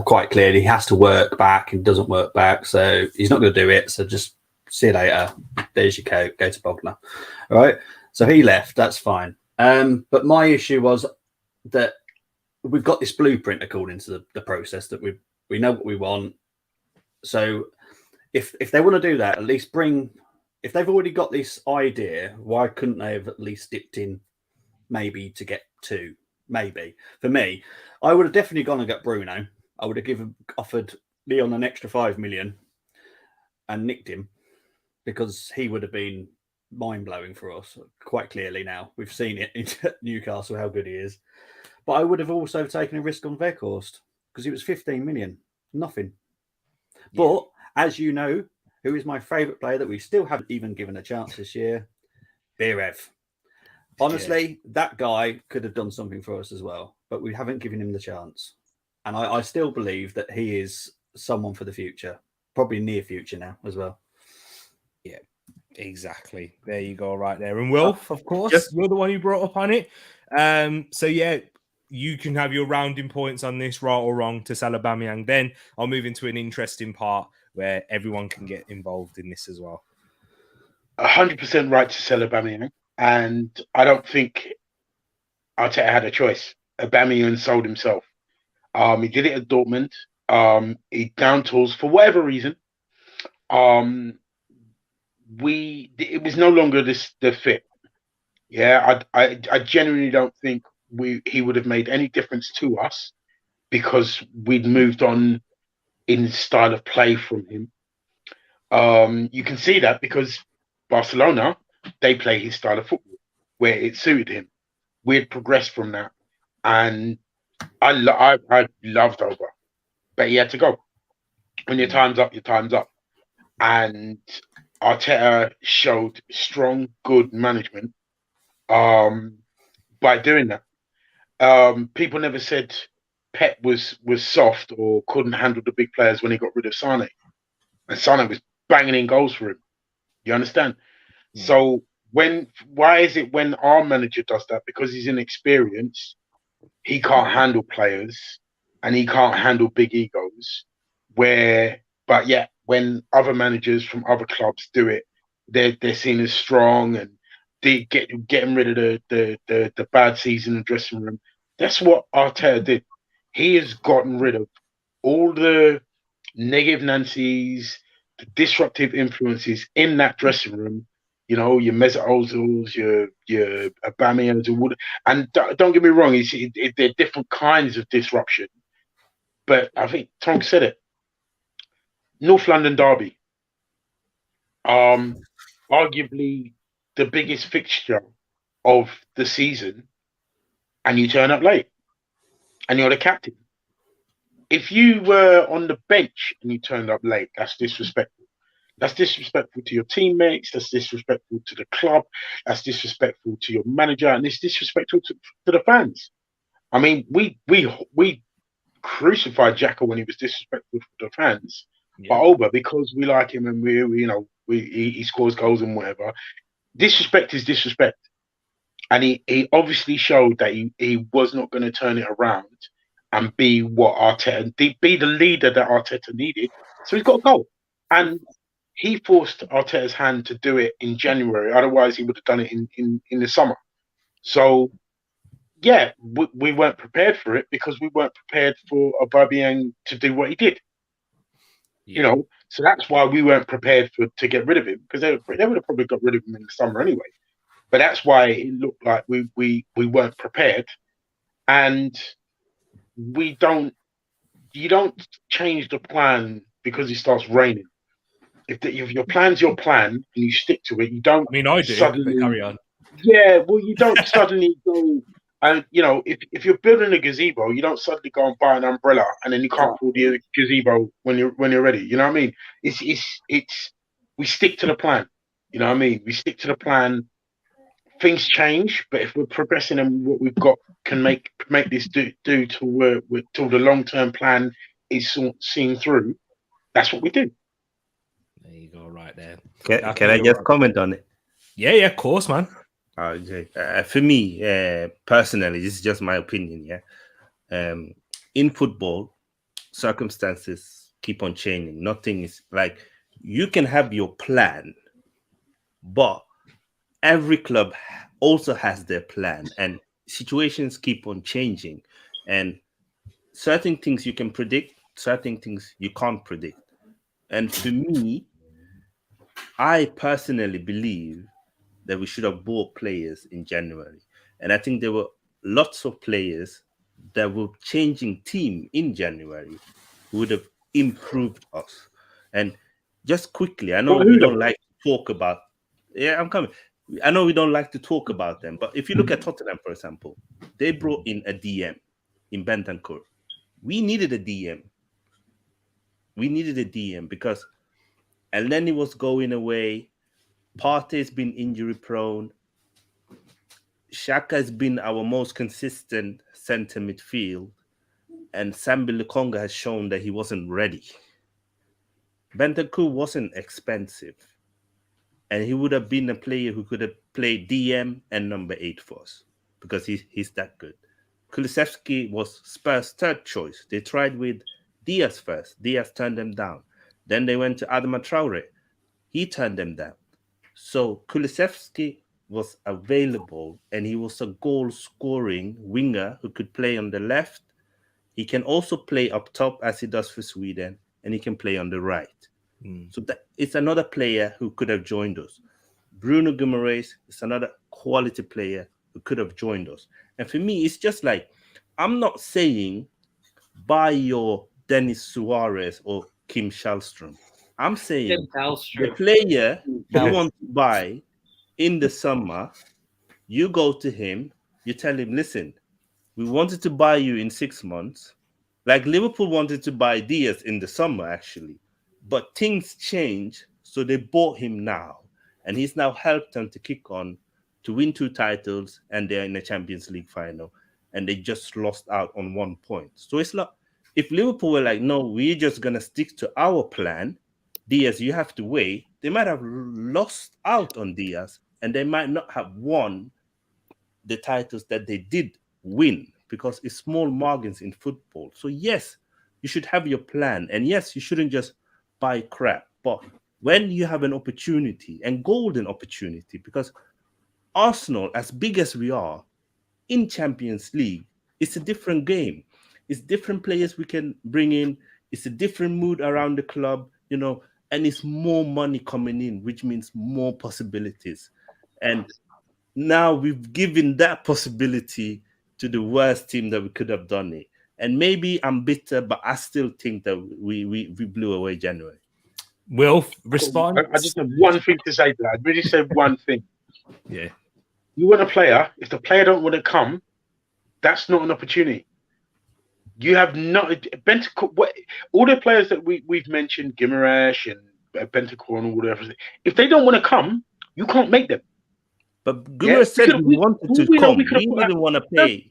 Quite clearly, he has to work back and doesn't work back, so he's not going to do it. So just see you later. There's your coat. Go to Bogner. All right. So he left. That's fine. But my issue was that we've got this blueprint according to the process that we know what we want. So if they want to do that, at least if they've already got this idea, why couldn't they have at least dipped in maybe to get two? Maybe. For me, I would have definitely gone and got Bruno. I would have offered Leon an extra 5 million and nicked him, because he would have been mind-blowing for us, quite clearly. Now we've seen it in Newcastle how good he is, but I would have also taken a risk on Weghorst because he was 15 million, nothing. But as you know, who is my favourite player that we still haven't even given a chance this year? Birev. Honestly, that guy could have done something for us as well, but we haven't given him the chance, and I still believe that he is someone for the future, probably near future now as well. Yeah. Exactly. There you go, right there. And Wilf, of course, you're the one who brought up on it. So yeah, you can have your rounding points on this, right or wrong, to sell Aubameyang. Then I'll move into an interesting part where everyone can get involved in this as well. 100% right to sell Aubameyang, and I don't think Arteta had a choice. Aubameyang sold himself. He did it at Dortmund. He down tools for whatever reason. It was no longer the fit. Yeah, I genuinely don't think he would have made any difference to us, because we'd moved on in style of play from him. You can see that because Barcelona, they play his style of football where it suited him. We had progressed from that, and I loved Oba, but he had to go. When your time's up, your time's up. And Arteta showed strong, good management by doing that. People never said Pep was soft or couldn't handle the big players when he got rid of Sane. And Sane was banging in goals for him. You understand? Mm. So why is it when our manager does that? Because he's inexperienced, he can't handle players and he can't handle big egos. But when other managers from other clubs do it, they're seen as strong, and they getting rid of the bad season in the dressing room. That's what Arteta did. He has gotten rid of all the negative Nancy's, the disruptive influences in that dressing room. You know, your Mesut Ozils, your Aubameyangs, and don't get me wrong, they're different kinds of disruption. But I think Tonk said it. North London derby, arguably the biggest fixture of the season, and you turn up late, and you're the captain. If you were on the bench and you turned up late, that's disrespectful. That's disrespectful to your teammates. That's disrespectful to the club. That's disrespectful to your manager, and it's disrespectful to the fans. I mean, we crucified Xhaka when he was disrespectful to the fans. Yeah. But Oba, because we like him and he scores goals and whatever, disrespect is disrespect. And he obviously showed that he was not going to turn it around and be what Arteta, be the leader that Arteta needed. So he's got to go. And he forced Arteta's hand to do it in January. Otherwise, he would have done it in the summer. So, yeah, we weren't prepared for it because we weren't prepared for Aubameyang to do what he did. You know, so that's why we weren't prepared to get rid of him, because they would have probably got rid of him in the summer anyway. But that's why it looked like we weren't prepared. and you don't change the plan because it starts raining. If your plan's your plan and you stick to it, you don't I mean, I do. suddenly But carry on. Yeah, well, you don't suddenly go and if you're building a gazebo, you don't suddenly go and buy an umbrella and then you can't pull the gazebo when you're ready. You know what I mean? It's we stick to the plan. You know what I mean? We stick to the plan. Things change, but if we're progressing and what we've got can make this do till the long-term plan is seen through, that's what we do. There you go, right there. Can I just comment on it? Yeah, of course, man. Okay. For me, personally, this is just my opinion. Yeah. In football, circumstances keep on changing. Nothing is like you can have your plan, but every club also has their plan, and situations keep on changing. And certain things you can predict, certain things you can't predict. And for me, I personally believe that we should have bought players in January. And I think there were lots of players that were changing team in January who would have improved us. And just quickly, I know we don't like to talk about. Yeah, I'm coming. I know we don't like to talk about them, but if you look at Tottenham, for example, they brought in a DM in Bentancur. We needed a DM. We needed a DM because Elneny was going away. Partey's been injury prone. Xhaka has been our most consistent centre midfield, and Sambi Lukonga has shown that he wasn't ready. Bentancur wasn't expensive, and he would have been a player who could have played DM and number 8 for us because he's that good. Kulusevski was Spurs' third choice. They tried with Diaz first. Diaz turned them down. Then they went to Adama Traore. He turned them down. So Kulusevski was available, and he was a goal-scoring winger who could play on the left. He can also play up top as he does for Sweden, and he can play on the right. So it's another player who could have joined us. Bruno Guimaraes is another quality player who could have joined us. And for me, it's just like, I'm not saying buy your Denis Suarez or Kim Källström. I'm saying the player you want to buy in the summer, you go to him, you tell him, listen, we wanted to buy you in 6 months. Like Liverpool wanted to buy Diaz in the summer, actually. But things change, so they bought him now. And he's now helped them to kick on to win 2 titles, and they're in the Champions League final. And they just lost out on 1 point. So it's like, if Liverpool were like, no, we're just going to stick to our plan, Diaz, you have to wait, they might have lost out on Diaz, and they might not have won the titles that they did win, because it's small margins in football. So yes, you should have your plan, and yes, you shouldn't just buy crap. But when you have an opportunity, and golden opportunity, because Arsenal, as big as we are, in Champions League, it's a different game. It's different players we can bring in. It's a different mood around the club, and it's more money coming in, which means more possibilities. And now we've given that possibility to the worst team that we could have done it. And maybe I'm bitter, but I still think that we blew away January. Will, respond? I just have one thing to say to that. I really said one thing. Yeah. You want a player, if the player don't want to come, that's not an opportunity. You have not all the players that we've mentioned, Guimaraes and Bentancur and all the others. If they don't want to come, you can't make them. But Guimaraes said he wanted to come. He didn't want to pay.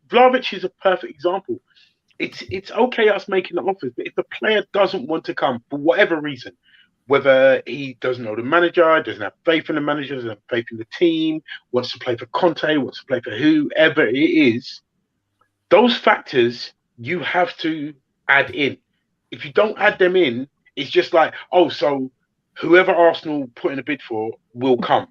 Vlahovic is a perfect example. It's okay us making the offers, but if the player doesn't want to come for whatever reason, whether he doesn't know the manager, doesn't have faith in the manager, doesn't have faith in the team, wants to play for Conte, wants to play for whoever it is, those factors you have to add in. If you don't add them in, it's just like, so whoever Arsenal put in a bid for will come.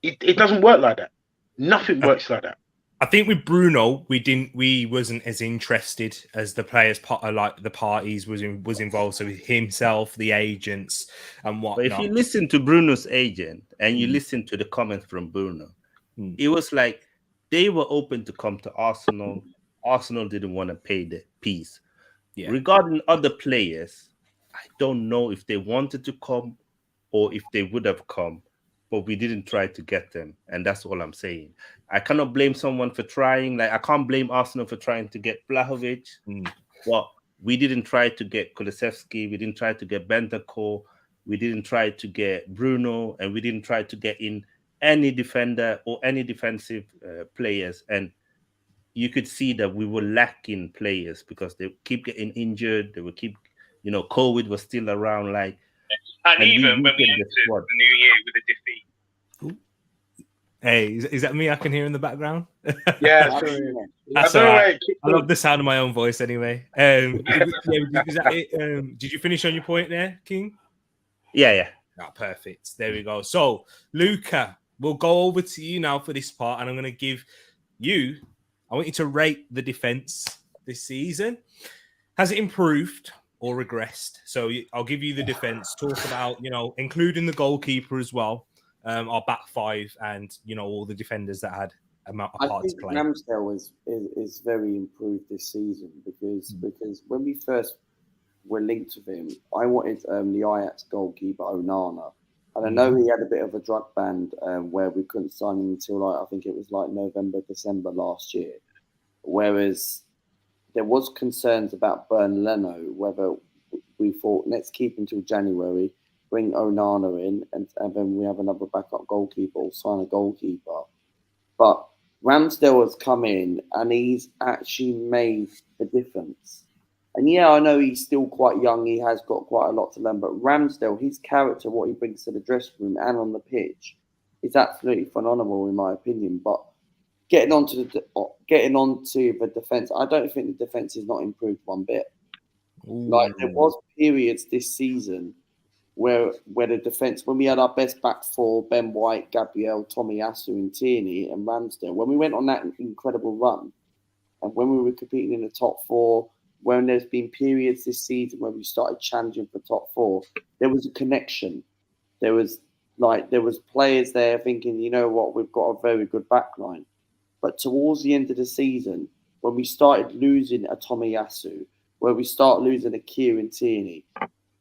It doesn't work like that. Nothing works like that. I think with Bruno, we wasn't as interested as the players, like the parties was involved. So with himself, the agents, and whatnot. But if you listen to Bruno's agent and you listen to the comments from Bruno, it was like they were open to come to Arsenal. Arsenal didn't want to pay the piece. Yeah. Regarding other players, I don't know if they wanted to come or if they would have come, but we didn't try to get them. And that's all I'm saying. I cannot blame someone for trying. Like, I can't blame Arsenal for trying to get Blahovic. But we didn't try to get Kulusevski. We didn't try to get Bentancur. We didn't try to get Bruno. And we didn't try to get in any defender or any defensive players. And you could see that we were lacking players because they keep getting injured. They would keep, COVID was still around. Like, and we even when we weakened the entered squad. the new year with a defeat. Hey, is that me I can hear in the background? Yeah, sorry. That's I don't all know right. where it kicked I love in. the sound of my own voice anyway. Is that it? Did you finish on your point there, King? Yeah. Perfect. There we go. So, Luca, we'll go over to you now for this part, and I'm going to give you, I want you to rate the defense this season. Has it improved or regressed? So I'll give you the defense, talk about, including the goalkeeper as well, our back five, and, all the defenders that had a part to play. Ramsdale is very improved this season because when we first were linked with him, I wanted the Ajax goalkeeper Onana, and I know he had a bit of a drug ban where we couldn't sign him until I think it was November, December last year. Whereas there was concerns about Bern Leno, whether we thought let's keep him until January, bring Onana in, and then we have another backup goalkeeper or sign a goalkeeper. But Ramsdale has come in and he's actually made the difference. And yeah, I know he's still quite young. He has got quite a lot to learn. But Ramsdale, his character, what he brings to the dressing room and on the pitch, is absolutely phenomenal in my opinion. But getting onto the defense, I don't think the defense is not improved one bit. Like there was periods this season where the defense, when we had our best back four, Ben White, Gabriel, Tomiyasu, and Tierney and Ramsdale, when we went on that incredible run, and when we were competing in the top four, when there's been periods this season where we started challenging for top four, there was a connection. There was players there thinking, you know what, we've got a very good backline. But towards the end of the season, when we started losing a Tomiyasu, where we start losing a Kieran Tierney,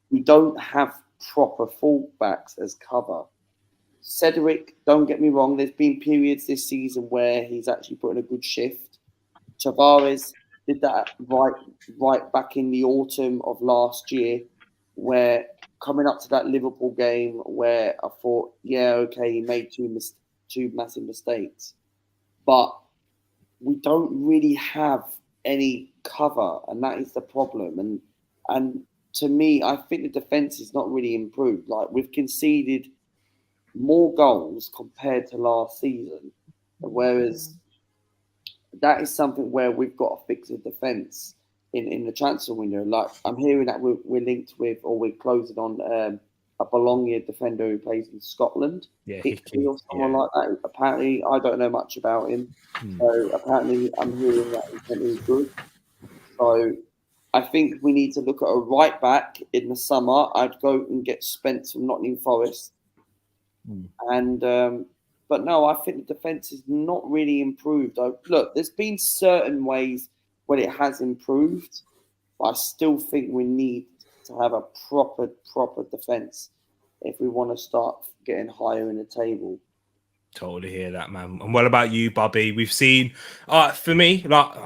we don't have proper fullbacks as cover. Cedric, don't get me wrong, there's been periods this season where he's actually put in a good shift. Tavares did that right back in the autumn of last year, where coming up to that Liverpool game where I thought, yeah, okay, he made two massive mistakes. But we don't really have any cover, and that is the problem. And to me, I think the defence is not really improved. Like, we've conceded more goals compared to last season, whereas that is something where we've got to fix the defence in the transfer window. Like, I'm hearing that we're linked with, or we're closing on a Bologna defender who plays in Scotland, Hickey or someone like that. Apparently, I don't know much about him. So apparently, I'm hearing that he's good. So I think we need to look at a right back in the summer. I'd go and get Spence from Nottingham Forest. And but no, I think the defence is not really improved. Look, there's been certain ways where it has improved, but I still think we need to have a proper defence if we want to start getting higher in the table. Totally hear that, man. And what about you, Bobby? We've seen, for me, like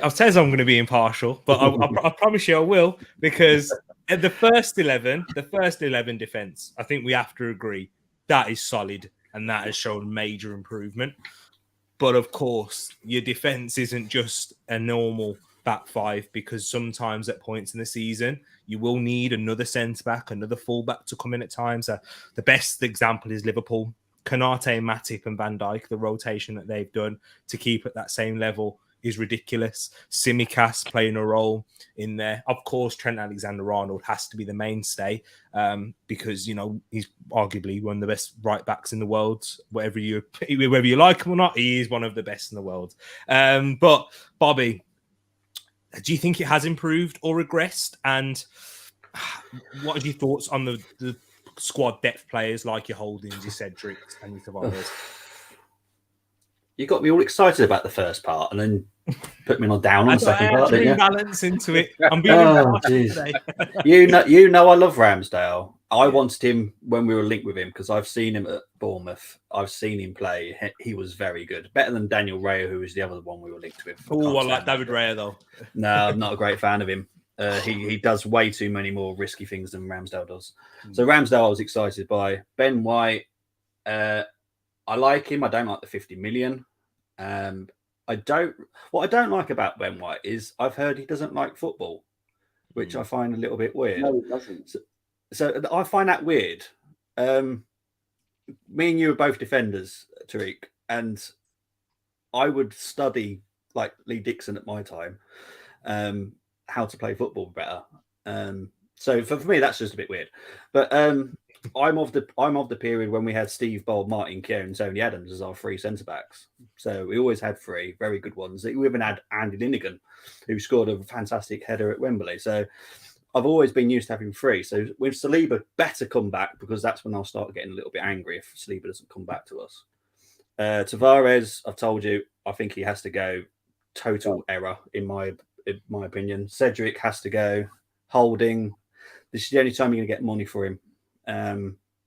I says I'm going to be impartial, but I promise you I will, because at the first 11 defense, I think we have to agree that is solid and that has shown major improvement. But of course, your defense isn't just a normal back five, because sometimes at points in the season, you will need another centre back, another fullback to come in at times. The best example is Liverpool. Konate, Matip and Van Dijk, the rotation that they've done to keep at that same level is ridiculous. Tsimikas playing a role in there. Of course, Trent Alexander-Arnold has to be the mainstay because, he's arguably one of the best right backs in the world. Whether you like him or not, he is one of the best in the world. But Bobby, do you think it has improved or regressed? And what are your thoughts on the squad depth players like your Holdings, your Cedrics, and your Tavares? You got me all excited about the first part, and then put me on down on the second part, bring didn't you? balance into it. I'm being Oh, impartial jeez. today. You know, I love Ramsdale. I Yeah. wanted him when we were linked with him because I've seen him at Bournemouth. I've seen him play. He was very good, better than Daniel Raya, who was the other one we were linked with. Oh, Can't I like stand David him. Raya though. No, I'm not a great fan of him. He does way too many more risky things than Ramsdale does. So Ramsdale, I was excited by. Ben White, I like him. I don't like the 50 million. What I don't like about Ben White is I've heard he doesn't like football, which I find a little bit weird. No, it doesn't. So I find that weird. Me and you are both defenders, Tereak, and I would study like Lee Dixon at my time, how to play football better. So for me, that's just a bit weird. But I'm of the period when we had Steve Bold, Martin Keown, and Tony Adams as our three centre backs. So we always had three very good ones. We even had Andy Linnigan, who scored a fantastic header at Wembley. So I've always been used to having three. So with Saliba, better come back because that's when I'll start getting a little bit angry if Saliba doesn't come back to us. Tavares, I've told you, I think he has to go. Total error in my opinion. Cedric has to go. Holding. This is the only time you're going to get money for him.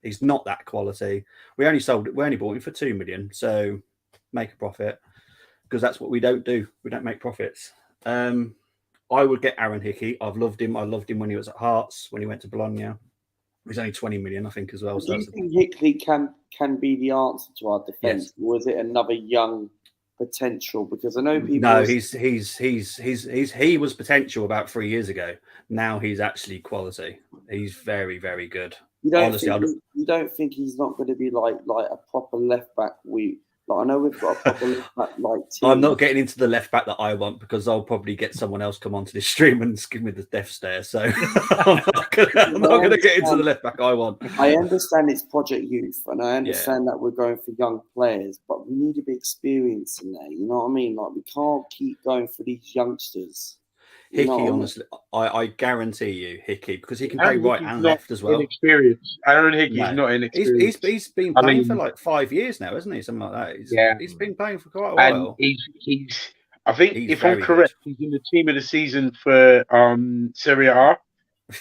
He's not that quality. We only bought him for 2 million, so make a profit because that's what we don't do. We don't make profits. I would get Aaron Hickey. I've loved him. I loved him when he was at Hearts, when he went to Bologna. He's only 20 million, I think, as well. Do you think Hickley can be the answer to our defence? Yes. Or is it another young potential? Because I know people. No, he was potential about 3 years ago. Now he's actually quality. He's very, very good. You don't think he's not going to be like a proper left back? I know we've got a proper left back team. I'm not getting into the left back that I want because I'll probably get someone else come onto this stream and give me the death stare. So I'm not going to get into the left back I want. I understand it's Project Youth, and I understand that we're going for young players, but we need a bit of experience in there. You know what I mean? Like we can't keep going for these youngsters. Hickey, honestly, I guarantee you, Hickey, because he can play right and left as well. Inexperienced. Aaron Hickey's not inexperienced. He's been playing for like 5 years now, hasn't he? Something like that. He's been playing for quite a while. And I think if I'm correct, he's in the team of the season for Serie A.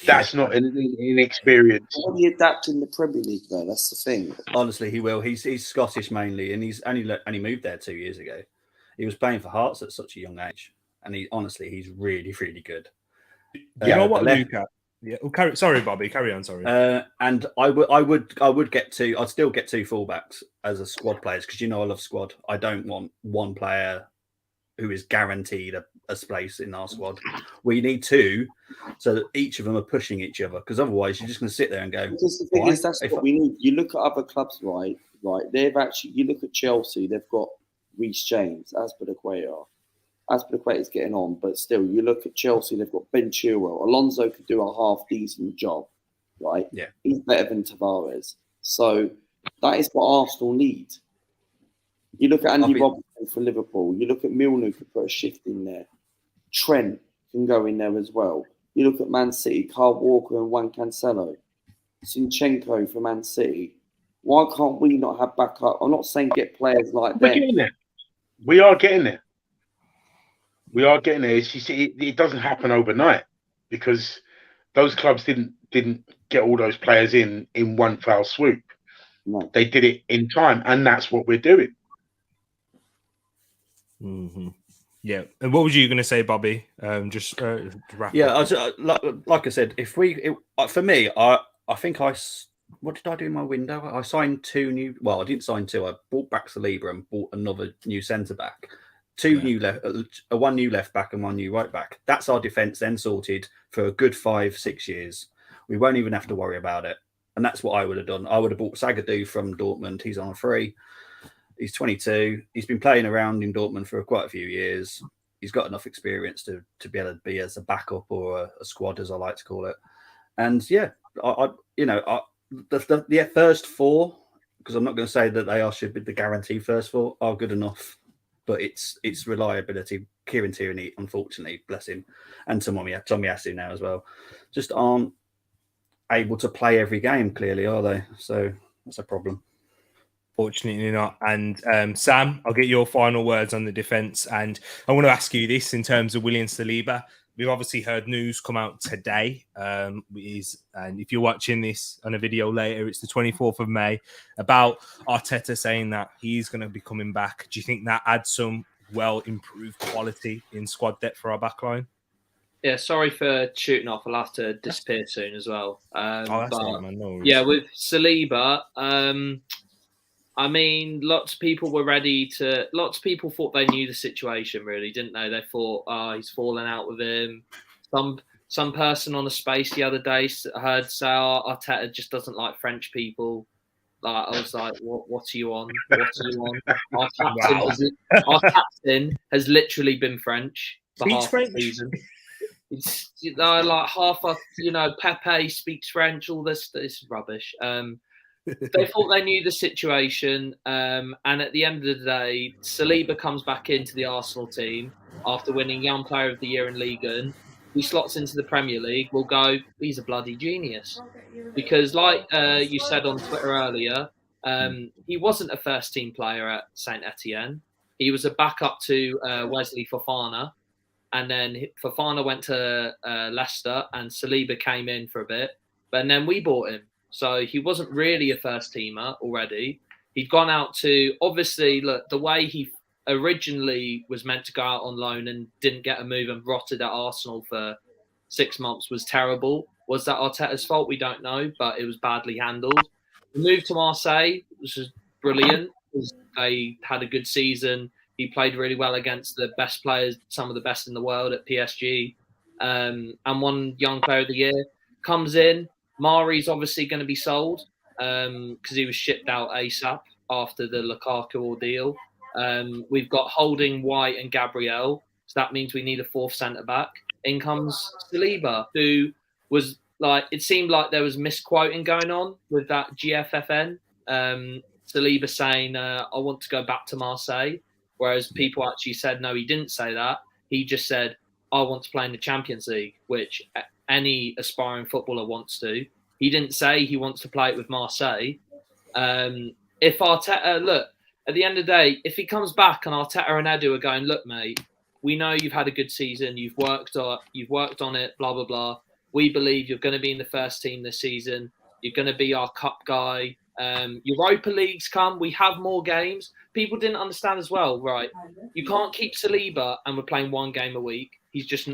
That's not an inexperience. Will he adapt in the Premier League though? That's the thing. Honestly, he will. He's Scottish mainly, and he's only moved there 2 years ago. He was playing for Hearts at such a young age. And he's really, really good. You know what, Luca? Yeah. Sorry, Bobby. Carry on. Sorry. And I would get two. I'd still get two fullbacks as a squad players because I love squad. I don't want one player who is guaranteed a space in our squad. We need two, so that each of them are pushing each other. Because otherwise, you're just going to sit there and go. Because the thing is, that's what we need. You look at other clubs, right? They've actually. You look at Chelsea. They've got Reece James, Azpilicueta's getting on, but still, you look at Chelsea, they've got Ben Chilwell. Alonso could do a half-decent job, right? Yeah. He's better than Tavares. So that is what Arsenal need. You look at Andy Robertson for Liverpool. You look at Milner, who could put a shift in there. Trent can go in there as well. You look at Man City, Kyle Walker and Juan Cancelo. Zinchenko for Man City. Why can't we not have backup? I'm not saying get players like We're them. getting there. We are getting there. It's just, it doesn't happen overnight because those clubs didn't get all those players in one foul swoop. No. They did it in time, and that's what we're doing. Mm-hmm. Yeah. And what was you going to say, Bobby? Just wrap up. Like I said, for me, I think what did I do in my window? I signed two new. Well, I didn't sign two. I bought back Saliba and bought another new centre back. One new left back and one new right back. That's our defence then sorted for a good 5-6 years. We won't even have to worry about it. And that's what I would have done. I would have bought Zagadou from Dortmund. He's on a free. He's 22. He's been playing around in Dortmund for quite a few years. He's got enough experience to be able to be as a backup or a squad, as I like to call it. And yeah, the first four, because I'm not going to say that should be the guaranteed first four, are good enough. But it's reliability. Kieran Tierney, unfortunately, bless him, and Tomiyasu now as well, just aren't able to play every game. Clearly, are they? So that's a problem. Fortunately not. And Sam, I'll get your final words on the defence. And I want to ask you this in terms of William Saliba. We've obviously heard news come out today. And if you're watching this on a video later, it's the 24th of May, about Arteta saying that he's going to be coming back. Do you think that adds some improved quality in squad depth for our backline? Yeah, sorry for shooting off. I'll have to disappear soon as well. That's right, man. No worries. Yeah, with Saliba, I mean, lots of people thought they knew the situation, really, didn't they? They thought, he's fallen out with him. Some person on a space the other day heard say, Arteta just doesn't like French people. Like, I was like, what are you on? What are you on? Our captain has literally been French for half the season. It's like half of Pepe speaks French. All this is rubbish. They thought they knew the situation, and at the end of the day, Saliba comes back into the Arsenal team after winning Young Player of the Year in Liga. He slots into the Premier League. We'll go, he's a bloody genius, because like you said on Twitter earlier, he wasn't a first team player at Saint Etienne. He was a backup to Wesley Fofana. And then Fofana went to Leicester and Saliba came in for a bit. But then we bought him. So he wasn't really a first teamer already. He'd gone out to, obviously, look, the way he originally was meant to go out on loan and didn't get a move and rotted at Arsenal for 6 months was terrible. Was that Arteta's fault? We don't know, but it was badly handled. The move to Marseille was brilliant. They had a good season. He played really well against the best players, some of the best in the world at PSG, and won Young Player of the Year. Comes in. Mari's obviously going to be sold because he was shipped out ASAP after the Lukaku ordeal. We've got Holding, White and Gabriel. So that means we need a fourth centre-back. In comes Saliba, who was like, it seemed like there was misquoting going on with that GFFN. Saliba saying, I want to go back to Marseille. Whereas people actually said, no, he didn't say that. He just said, I want to play in the Champions League, which any aspiring footballer wants to. He didn't say he wants to play it with Marseille. If Arteta, look, at the end of the day, if he comes back and Arteta and Edu are going, look, mate, we know you've had a good season. You've worked on it, blah, blah, blah. We believe you're going to be in the first team this season. You're going to be our cup guy. Europa Leagues come. We have more games. People didn't understand as well, right? You can't keep Saliba and we're playing one game a week. He's just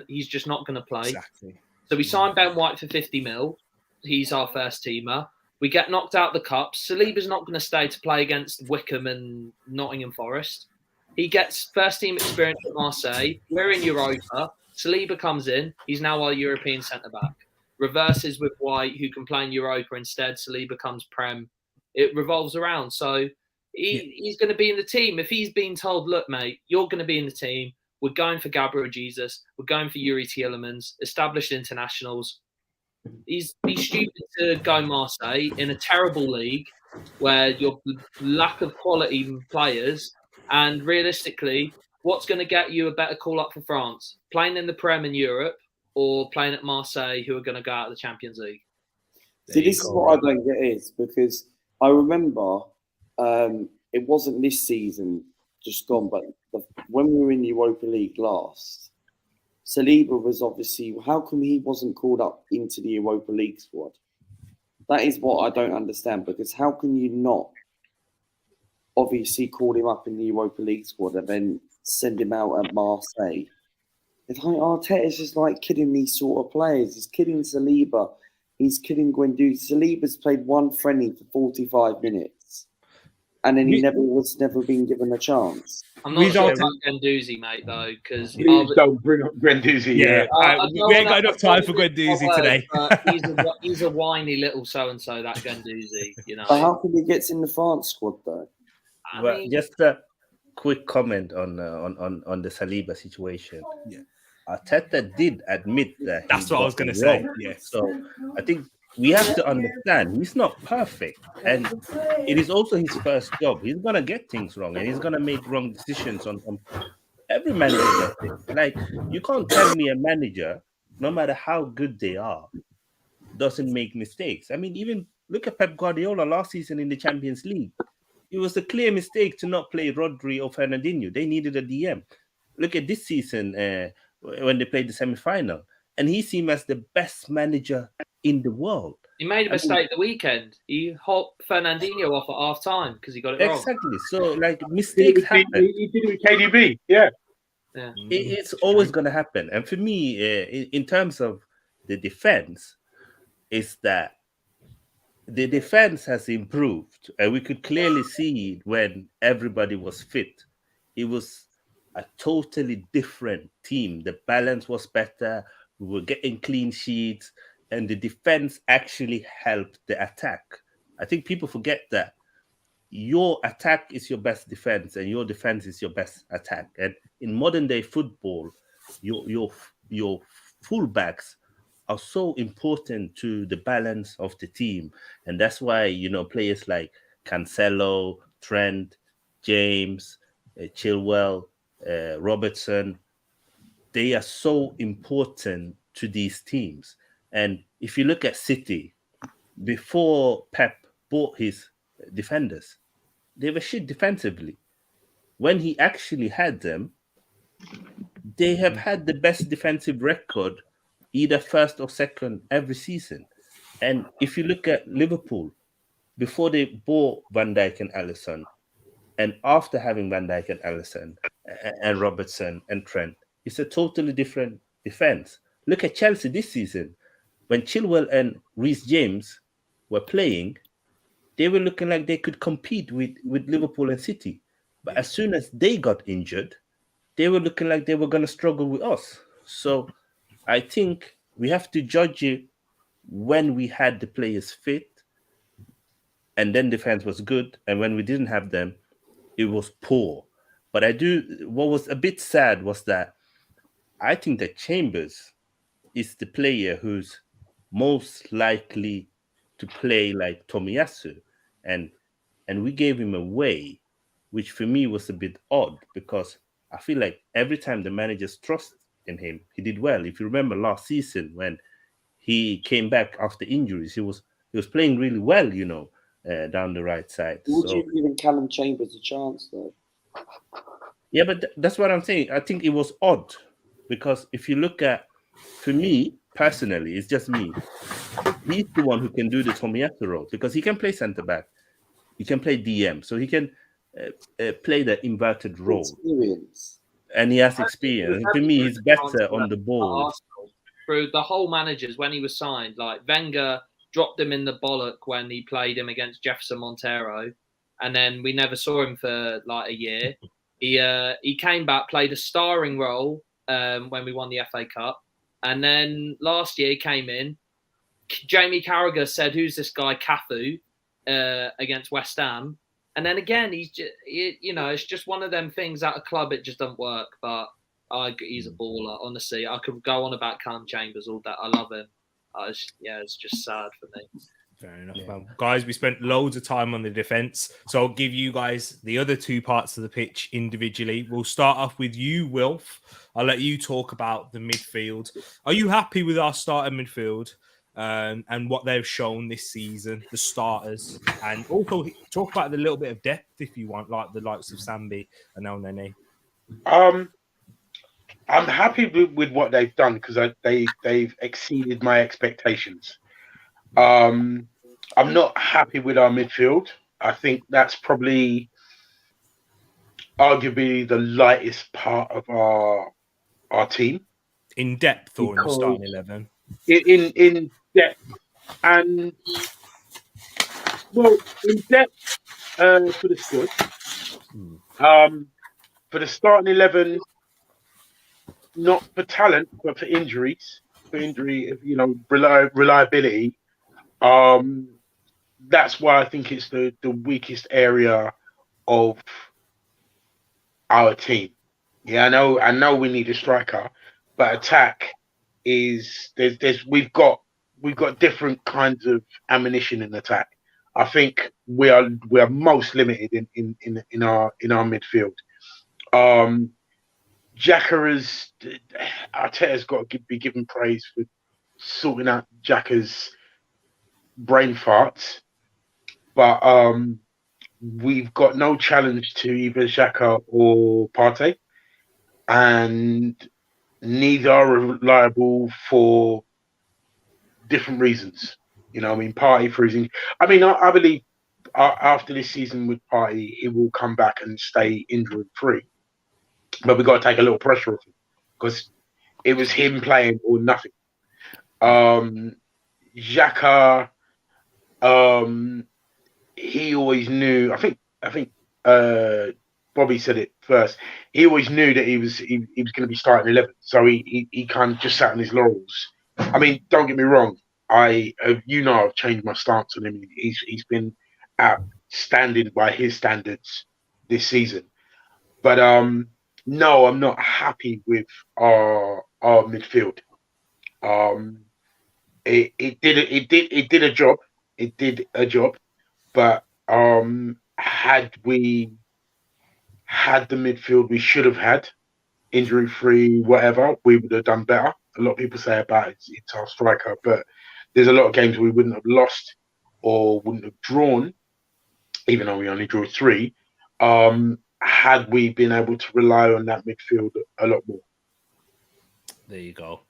not going to play. Exactly. So we signed Ben White for 50 mil. He's our first teamer. We get knocked out the cups. Saliba's not going to stay to play against Wickham and Nottingham Forest. He gets first team experience at Marseille. We're in Europa. Saliba comes in. He's now our European centre back. Reverses with White, who can play in Europa instead. Saliba comes Prem. It revolves around. So he's going to be in the team. If he's been told, look, mate, you're going to be in the team. We're going for Gabriel Jesus. We're going for Yuri Tielemans, established internationals. He's stupid to go Marseille in a terrible league where your lack of quality players, and realistically, what's going to get you a better call up for France? Playing in the Prem in Europe or playing at Marseille, who are going to go out of the Champions League? See, this is what I don't get is because I remember it wasn't this season just gone, but when we were in the Europa League last, Saliba was obviously, how come he wasn't called up into the Europa League squad? That is what I don't understand, because how can you not obviously call him up in the Europa League squad and then send him out at Marseille? It's like Arteta's just like kidding these sort of players. He's kidding Saliba. He's kidding Guendouzi. Saliba's played one friendly for 45 minutes. And then he never been given a chance. I'm not sure about Guendouzi, mate, though, because please don't bring up Guendouzi. Yeah, we ain't got enough time for Guendouzi today. He's a whiny little so-and-so, that Guendouzi, you know. But how come he gets in the France squad, though? Well, just a quick comment on the Saliba situation. Yeah, Arteta did admit that. That's what I was going to say. Yeah. So I think we have to understand he's not perfect, and it is also his first job. He's gonna get things wrong, and he's gonna make wrong decisions on every manager does it. Like, you can't tell me a manager, no matter how good they are, doesn't make mistakes. I mean, even look at Pep Guardiola last season in the Champions League. it was a clear mistake to not play Rodri or Fernandinho. They needed a DM. Look at this season when they played the semi-final, and he seemed as the best manager in the world. He made a mistake the weekend. He hopped Fernandinho off at half time because he got it wrong. Exactly. So, like, mistakes happen. He did it with KDB, yeah. It's always going to happen. And for me, in terms of the defense, is that the defense has improved, and we could clearly see it when everybody was fit. It was a totally different team. The balance was better. We were getting clean sheets, and the defense actually helped the attack. I think people forget that your attack is your best defense, and your defense is your best attack. And in modern day football, your fullbacks are so important to the balance of the team, and that's why players like Cancelo, Trent, James, Chilwell, Robertson, they are so important to these teams. And if you look at City, before Pep bought his defenders, they were shit defensively. When he actually had them, they have had the best defensive record, either first or second every season. And if you look at Liverpool, before they bought Van Dijk and Alisson, and after having Van Dijk and Alisson and Robertson and Trent, it's a totally different defense. Look at Chelsea this season. When Chilwell and Reece James were playing, they were looking like they could compete with Liverpool and City. But as soon as they got injured, they were looking like they were going to struggle with us. So I think we have to judge it when we had the players fit, and then defense was good. And when we didn't have them, it was poor. But what was a bit sad was that I think that Chambers is the player who's most likely to play like Tomiyasu. And we gave him away, which for me was a bit odd, because I feel like every time the managers trust in him, he did well. If you remember last season when he came back after injuries, he was playing really well, down the right side. Would you give Callum Chambers a chance, though? Yeah, but that's what I'm saying. I think it was odd, because if you look at, for me personally, it's just me, he's the one who can do the Tomiyasu role, because he can play centre back, he can play DM, so he can play the inverted role. Experience. And he has experience. For me, he's better on the ball. Through the whole managers, when he was signed, like Wenger dropped him in the bollock when he played him against Jefferson Montero, and then we never saw him for like a year. He came back, played a starring role when we won the FA Cup, and then last year he came in. Jamie Carragher said, "Who's this guy, Cafu?" Against West Ham. And then again, he's just, it's just one of them things at a club, it just doesn't work. But he's a baller, honestly. I could go on about Callum Chambers all day. I love him. It's just sad for me. Fair enough, man. Guys, we spent loads of time on the defence, so I'll give you guys the other two parts of the pitch individually. We'll start off with you, Wilf. I'll let you talk about the midfield. Are you happy with our starter midfield? And what they've shown this season, the starters, and also talk about the little bit of depth if you want, like the likes of Sambi and El Nene. I'm happy with what they've done, because they've exceeded my expectations. I'm not happy with our midfield. I think that's probably arguably the lightest part of our team. In depth or in the starting 11? In depth, and well, in depth for the squad. For the starting 11, not for talent, but for injuries. For injury, reliability. That's why I think it's the weakest area of our team. Yeah, I know we need a striker, but attack is we've got different kinds of ammunition in attack. I think we are most limited in our midfield. Xhaka Arteta's got to be given praise for sorting out Xhaka's brain farts, but we've got no challenge to either Xhaka or Partey, and neither are reliable for different reasons. You know, I mean, Partey for his. I mean, I believe after this season with Partey, he will come back and stay injury free. But we've got to take a little pressure off him because it was him playing or nothing. Xhaka, he always knew. I think Bobby said it first. He always knew that he was going to be starting 11, so he kind of just sat on his laurels. I mean, don't get me wrong. I've changed my stance on him. He's been outstanding by his standards this season. But no, I'm not happy with our midfield. It did a job. It did a job. But had we had the midfield we should have had, injury free, whatever, we would have done better. A lot of people say about it's our striker, but there's a lot of games we wouldn't have lost or wouldn't have drawn, even though we only drew 3, had we been able to rely on that midfield a lot more. There you go.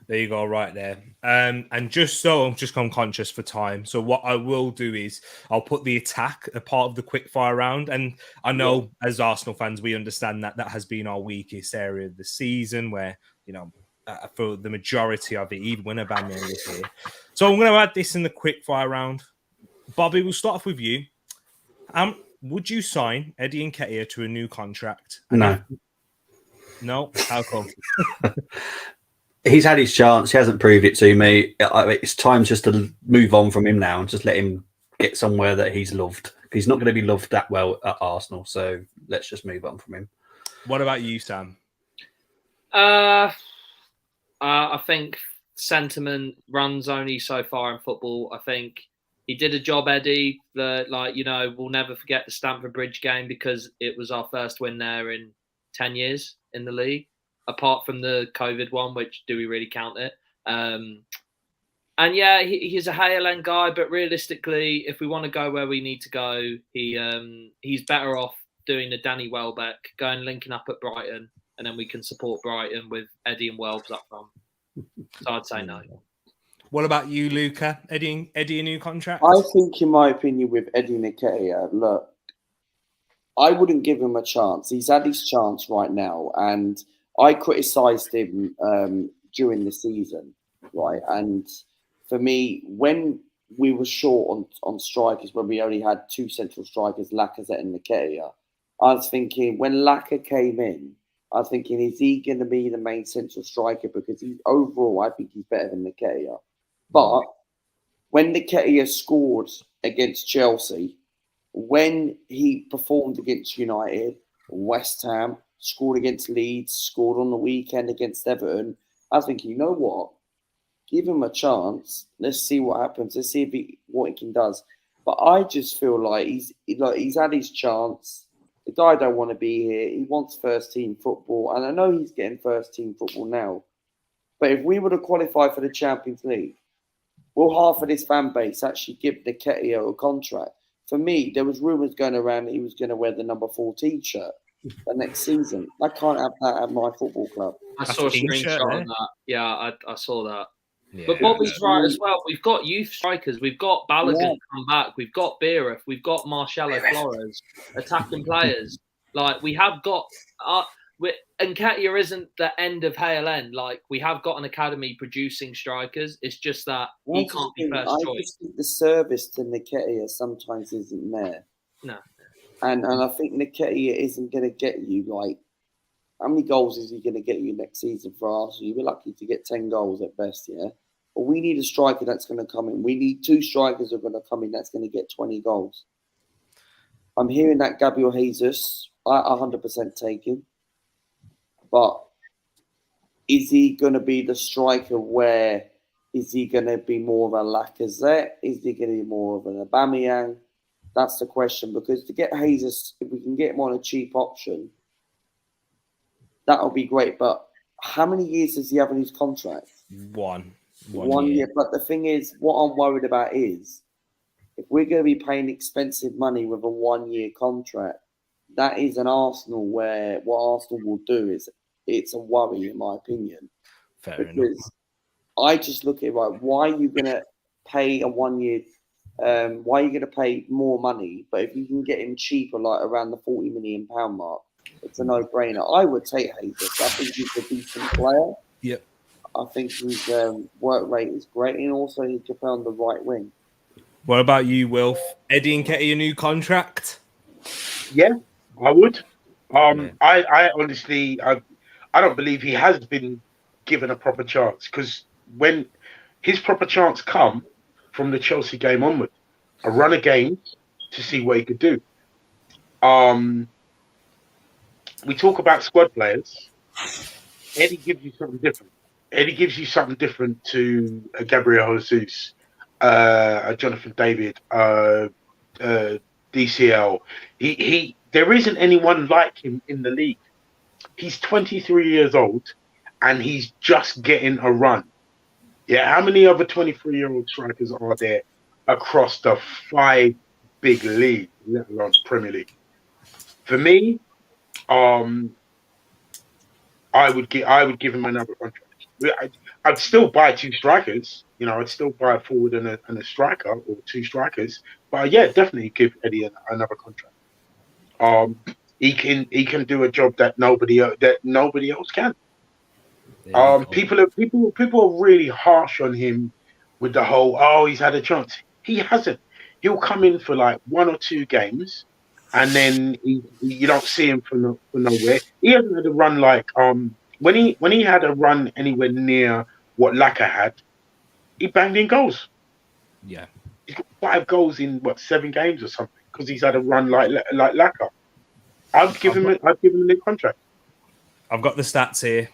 There you go, right there. And just so I'm just conscious for time. So what I will do is I'll put the attack a part of the quickfire round. And I know as Arsenal fans, we understand that has been our weakest area of the season where, you know, for the majority of it, even when Aubameyang was here. So I'm going to add this in the quickfire round. Bobby, we'll start off with you. Would you sign Eddie Nketiah to a new contract? No. No? How come? He's had his chance. He hasn't proved it to me. It's time just to move on from him now and just let him get somewhere that he's loved. He's not going to be loved that well at Arsenal, so let's just move on from him. What about you, Sam? I think sentiment runs only so far in football. I think he did a job, Eddie. We'll never forget the Stamford Bridge game because it was our first win there in 10 years in the league. Apart from the COVID one, which do we really count it? He's a HLN guy, but realistically, if we want to go where we need to go, he's better off doing the Danny Welbeck, going linking up at Brighton, and then we can support Brighton with Eddie and Welbs up front. So I'd say no. What about you, Luca? Eddie, a new contract? I think, in my opinion, with Eddie Nketiah, look, I wouldn't give him a chance. He's had his chance right now, and I criticised him during the season, right? And for me, when we were short on strikers, when we only had 2 central strikers, Lacazette and Nketiah, I was thinking, when Laka came in, I was thinking, is he going to be the main central striker? Because overall, I think he's better than Nketiah. But when Nketiah scored against Chelsea, when he performed against United, West Ham, scored against Leeds, scored on the weekend against Everton, I was thinking, you know what? Give him a chance. Let's see what happens. Let's see what he does. But I just feel like he's had his chance. The guy don't want to be here. He wants first team football. And I know he's getting first team football now. But if we were to qualify for the Champions League, will half of this fan base actually give Nketiah a contract? For me, there was rumours going around that he was going to wear the number 14 shirt the next season. I can't have that at my football club. I saw a screenshot on that. Yeah, I saw that. Yeah. But Bobby's right as well. We've got youth strikers. We've got Balogun come back. We've got Beereth. We've got Marcelo Flores, attacking players. Like, we have got... Nketiah isn't the end of HLN. Like, we have got an academy producing strikers. It's just that he can't be first choice. I just think the service to Nketiah sometimes isn't there. No. And I think Nketiah isn't going to get you, like, how many goals is he going to get you next season for Arsenal? You'll be lucky to get 10 goals at best, yeah? But we need a striker that's going to come in. We need 2 strikers that are going to come in that's going to get 20 goals. I'm hearing that Gabriel Jesus, I 100% take him. But is he going to be the striker where is he going to be more of a Lacazette? Is he going to be more of an Aubameyang? That's the question. Because to get Jesus, if we can get him on a cheap option, that'll be great. But how many years does he have in his contract? One year. But the thing is, what I'm worried about is if we're going to be paying expensive money with a 1-year contract, that is an Arsenal where what Arsenal will do is it's a worry, in my opinion. Fair enough. Because I just look at it, right, why are you going to pay a 1-year, why are you going to pay more money? But if you can get him cheaper, like around the £40 million mark, it's a no-brainer. I would take Jesus. I think he's a decent player. Yep. I think his work rate is great, and also he could play on the right wing. What about you, Wilf? Eddie Nketiah, a new contract? Yeah, I would. Yeah. I honestly, I don't believe he has been given a proper chance, because when his proper chance come from the Chelsea game onward, a run of games to see what he could do. We talk about squad players. Eddie gives you something different. Eddie gives you something different to Gabriel Jesus, Jonathan David, DCL. There isn't anyone like him in the league. He's 23 years old and he's just getting a run. Yeah, how many other 23-year-old strikers are there across the 5 big leagues, let alone the Premier League? For me, I would give him another contract. I'd still buy 2 strikers. You know, I'd still buy a forward and a striker, or 2 strikers. But yeah, definitely give Eddie another contract. He can do a job that nobody else can. People are really harsh on him with the whole, he's had a chance. He hasn't. He'll come in for like 1 or 2 games, and then you don't see him for nowhere. He hasn't had a run like when he had a run anywhere near what Laka had, he banged in goals. Yeah, he's got 5 goals in 7 games or something, because he's had a run like Laka. I'd give him a new contract. I've got the stats here.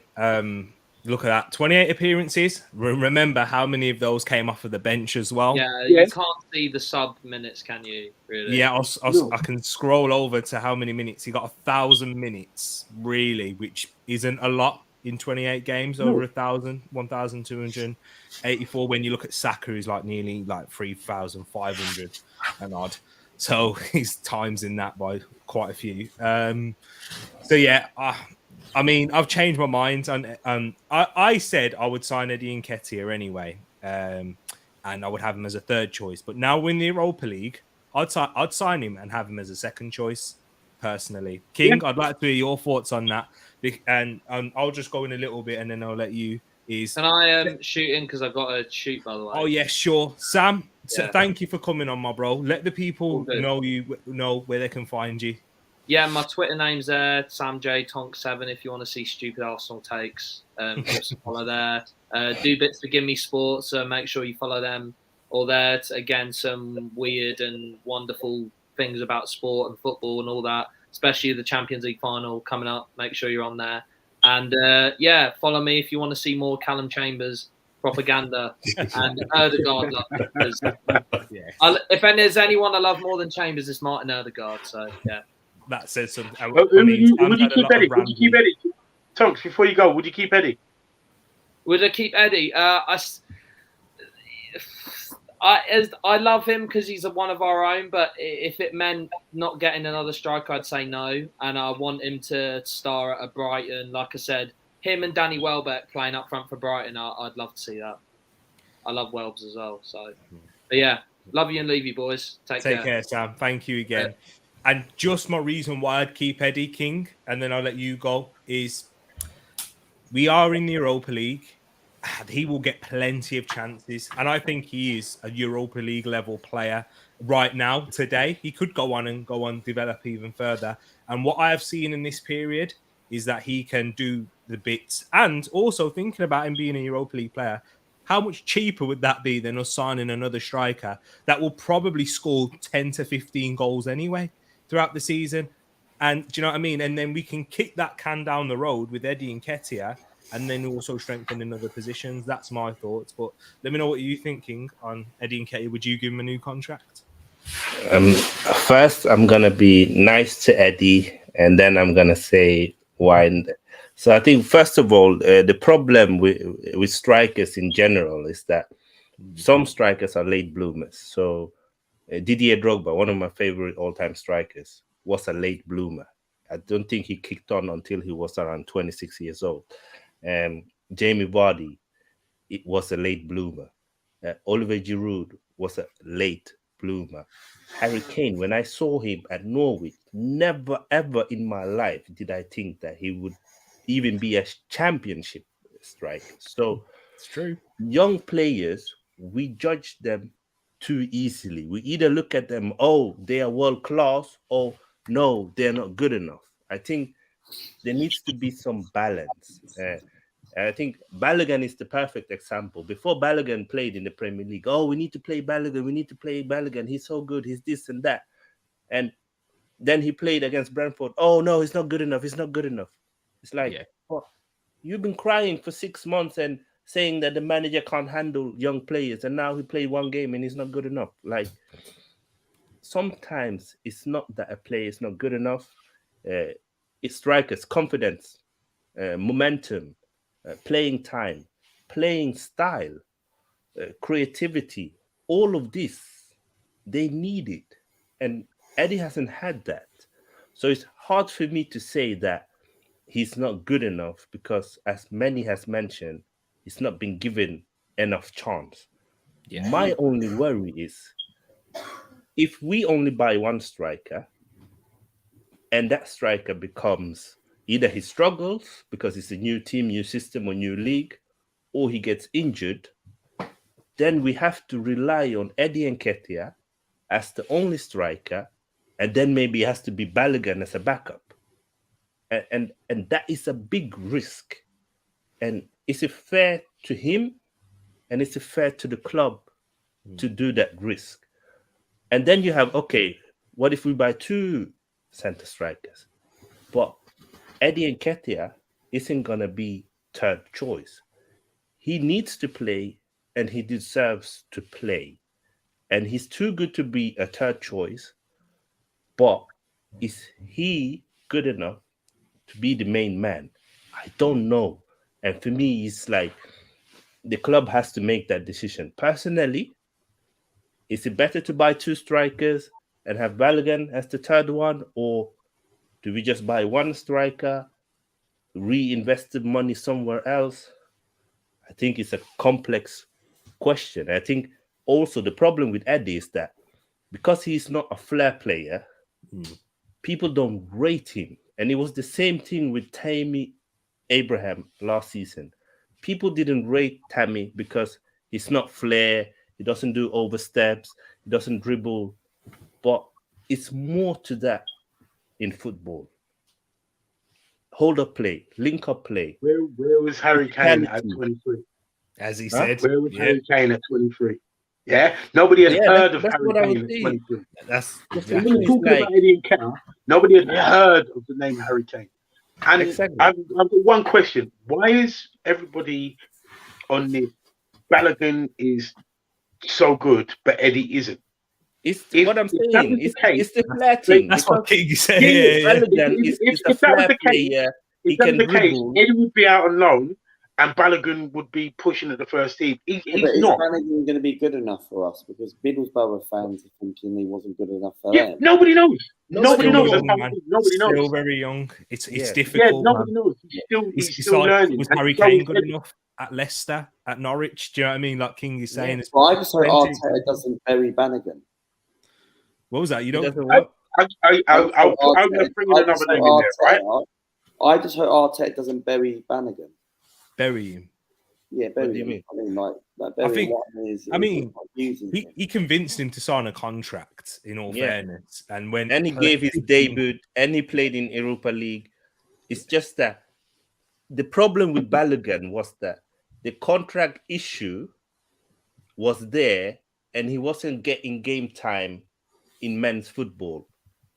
Look at that. 28 appearances. Remember how many of those came off of the bench as well? Yeah, you can't see the sub minutes, can you? Really? Yeah, I can scroll over to how many minutes. He got 1,000 minutes, really, which isn't a lot in 28 games, over 1,000, 1,284. When you look at Saka, he's like nearly like 3,500 and odd. So he's times in that by quite a few. So yeah, I mean, I've changed my mind, and I said I would sign Eddie Nketiah anyway, and I would have him as a 3rd choice. But now we're in the Europa League, I'd sign him and have him as a 2nd choice, personally. King, I'd like to hear your thoughts on that, and I'll just go in a little bit, and then I'll let you. Can I shoot in, because I've got to shoot, by the way? Oh yeah, sure, Sam. So thank you for coming on, my bro. Let the people know where they can find you. Yeah, my Twitter name's there, SamJTonk7. If you want to see stupid Arsenal takes, follow there. Do bits for Gimme Sports, so make sure you follow them. Or there, again, some weird and wonderful things about sport and football and all that, especially the Champions League final coming up. Make sure you're on there. And follow me if you want to see more Callum Chambers propaganda and Ødegaard love. If there's anyone I love more than Chambers, it's Martin Ødegaard. So yeah. That says something. Would you keep Eddie? Would you keep Eddie? Tonks, before you go, would you keep Eddie? Would I keep Eddie? I love him because he's one of our own, but if it meant not getting another striker, I'd say no. And I want him to star at Brighton. Like I said, him and Danny Welbeck playing up front for Brighton, I'd love to see that. I love Welbs as well. So, but yeah, love you and leave you, boys. Take care, Sam. Thank you again. Yeah. And just my reason why I'd keep Eddie, King, and then I'll let you go, is we are in the Europa League. He will get plenty of chances. And I think he is a Europa League level player right now, today. He could go on, develop even further. And what I have seen in this period is that he can do the bits. And also thinking about him being a Europa League player, how much cheaper would that be than us signing another striker that will probably score 10 to 15 goals anyway throughout the season? And do you know what I mean? And then we can kick that can down the road with Eddie Nketiah, and then also strengthen in other positions. That's my thoughts. But let me know what you're thinking on Eddie Nketiah. Would you give him a new contract? First, I'm going to be nice to Eddie, and then I'm going to say why. So I think, first of all, the problem with strikers in general is that some strikers are late bloomers. So Didier Drogba, one of my favorite all-time strikers, was a late bloomer. I don't think he kicked on until he was around 26 years old. Jamie Vardy, it was a late bloomer. Oliver Giroud was a late bloomer. Harry Kane, when I saw him at Norwich, never ever in my life did I think that he would even be a championship striker. So It's true. young players, we judge them too easily. We either look at them, oh, they are world class, or no, they're not good enough. I think there needs to be some balance. And I think Balogun is the perfect example. Before Balogun played in the Premier League, oh, we need to play Balogun. We need to play Balogun. He's so good. He's this and that. And then he played against Brentford. Oh, no, he's not good enough. He's not good enough. It's like, Yeah. oh, you've been crying for 6 months and saying that the manager can't handle young players. And now he played one game and he's not good enough. Like, sometimes it's not that a player is not good enough. It's strikers, confidence, momentum, playing time, playing style, creativity, all of this, they need it. And Eddie hasn't had that. So it's hard for me to say that he's not good enough because, as many has mentioned, he's not been given enough chance. Yeah. My only worry is if we only buy one striker and that striker becomes either he struggles because it's a new team, new system, or new league, or he gets injured, then we have to rely on Eddie Nketiah as the only striker, and then maybe it has to be Balogun as a backup. And that is a big risk. And is it fair to him? And is it fair to the club to do that risk? And then you have, okay, what if we buy 2 center strikers? But Eddie Nketiah isn't going to be third choice. He needs to play and he deserves to play. And he's too good to be a third choice. But is he good enough to be the main man? I don't know. And for me, it's like the club has to make that decision. Personally, is it better to buy 2 strikers and have Balogun as the third one? Or do we just buy 1 striker, reinvest the money somewhere else? I think it's a complex question. I think also the problem with Eddie is that because he's not a flair player, people don't rate him. And it was the same thing with Tammy Abraham last season. People didn't rate Tammy because he's not flair, he doesn't do oversteps, he doesn't dribble. But it's more to that in football. Hold up play, link up play. Where was Harry Kane at Penalty. 23? As he said. Where was Yeah. Harry Kane at 23? Yeah, nobody had heard of that's Harry what I Kane was at saying. 23. That's When exactly. we're talking like- about Eddie Nketiah, nobody had heard of the name Harry Kane. And Exactly. I've got one question: why is everybody on this? Balogun is so good, but Eddie isn't. It's If- what I'm if that saying. was the It's, case, it's the flair thing. That's what because King said. Yeah, Yeah. Balogun If- is if a that was flair the case- player. If He that can was the case, dribble. Eddie would be out on loan, and Balogun would be pushing at the first team. But He's is not. Flanagan going to be good enough for us? Because Middlesbrough fans are thinking he wasn't good enough for Yeah, them. nobody knows. Nobody Still knows. young, That's how man. it is. Nobody Still knows. very young. It's Yeah. Yeah, difficult. nobody man. knows. He's It's still like, learning. was And Harry so Kane is good Eddie. enough at Leicester, at Norwich? Do you know what I mean? Like King is saying, it's But I just hope plenty. Arteta doesn't bury Bannigan. What was that? You He don't. doesn't what? I'm going to bring in another name in there, right? I just hope Arteta doesn't bury Bannigan. Bury him. Yeah, bury do you him. mean? I mean, like bury think- him is I mean, not using him. He convinced him to sign a contract. In all Yeah. fairness, and when And he gave his debut and he played in Europa League. It's just that the problem with Balogun was that the contract issue was there and he wasn't getting game time in men's football.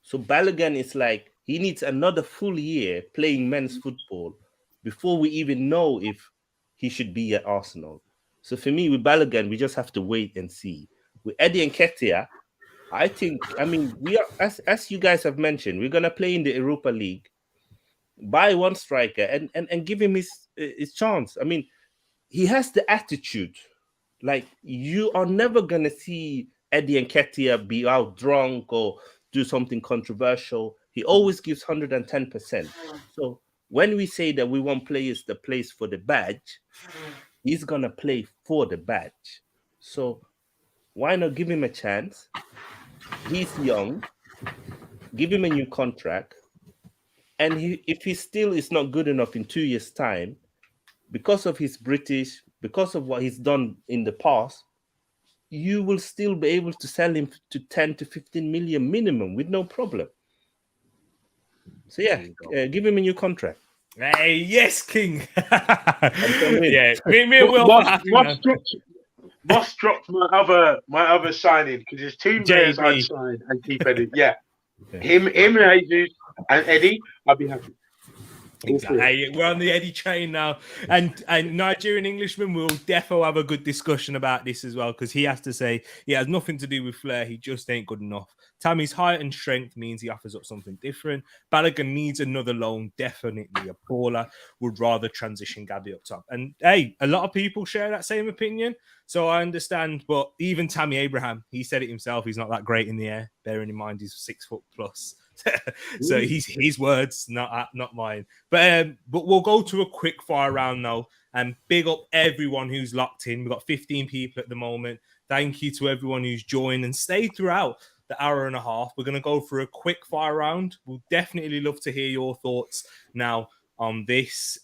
So Balogun is like, he needs another full year playing men's football before we even know if he should be at Arsenal. So for me, with Balogun, we just have to wait and see. With Eddie Nketiah, I think, I mean, we are, as you guys have mentioned, we're going to play in the Europa League, buy one striker and give him his chance. I mean, he has the attitude. Like, you are never going to see Eddie Nketiah be out drunk or do something controversial. He always gives 110%. So when we say that we want players that plays for the badge, he's gonna play for the badge. So why not give him a chance? He's young. Give him a new contract. And if he still is not good enough in 2 years' time, because of his British, because of what he's done in the past, you will still be able to sell him to 10 to 15 million minimum with no problem. So yeah, give him a new contract. Hey, yes, King. Yeah, me and Will. Moss dropped my other signing because there's two players I'd sign and keep Eddie. Yeah. Him and Jesus and Eddie, I'd be happy. Exactly. Hey, we're on the Eddie train now, and Nigerian Englishman will definitely have a good discussion about this as well, because he has to say he has nothing to do with flair. He just ain't good enough. Tammy's height and strength means he offers up something different. Balogun needs another loan, definitely a baller. Would rather transition Gabby up top. And hey, a lot of people share that same opinion, so I understand. But even Tammy Abraham, he said it himself. He's not that great in the air, bearing in mind he's 6 foot plus. So he's his words, not mine. But we'll go to a quick fire round now, and big up everyone who's locked in. We've got 15 people at the moment. Thank you to everyone who's joined and stayed throughout the hour and a half. We're going to go for a quick fire round. We'll definitely love to hear your thoughts now on this.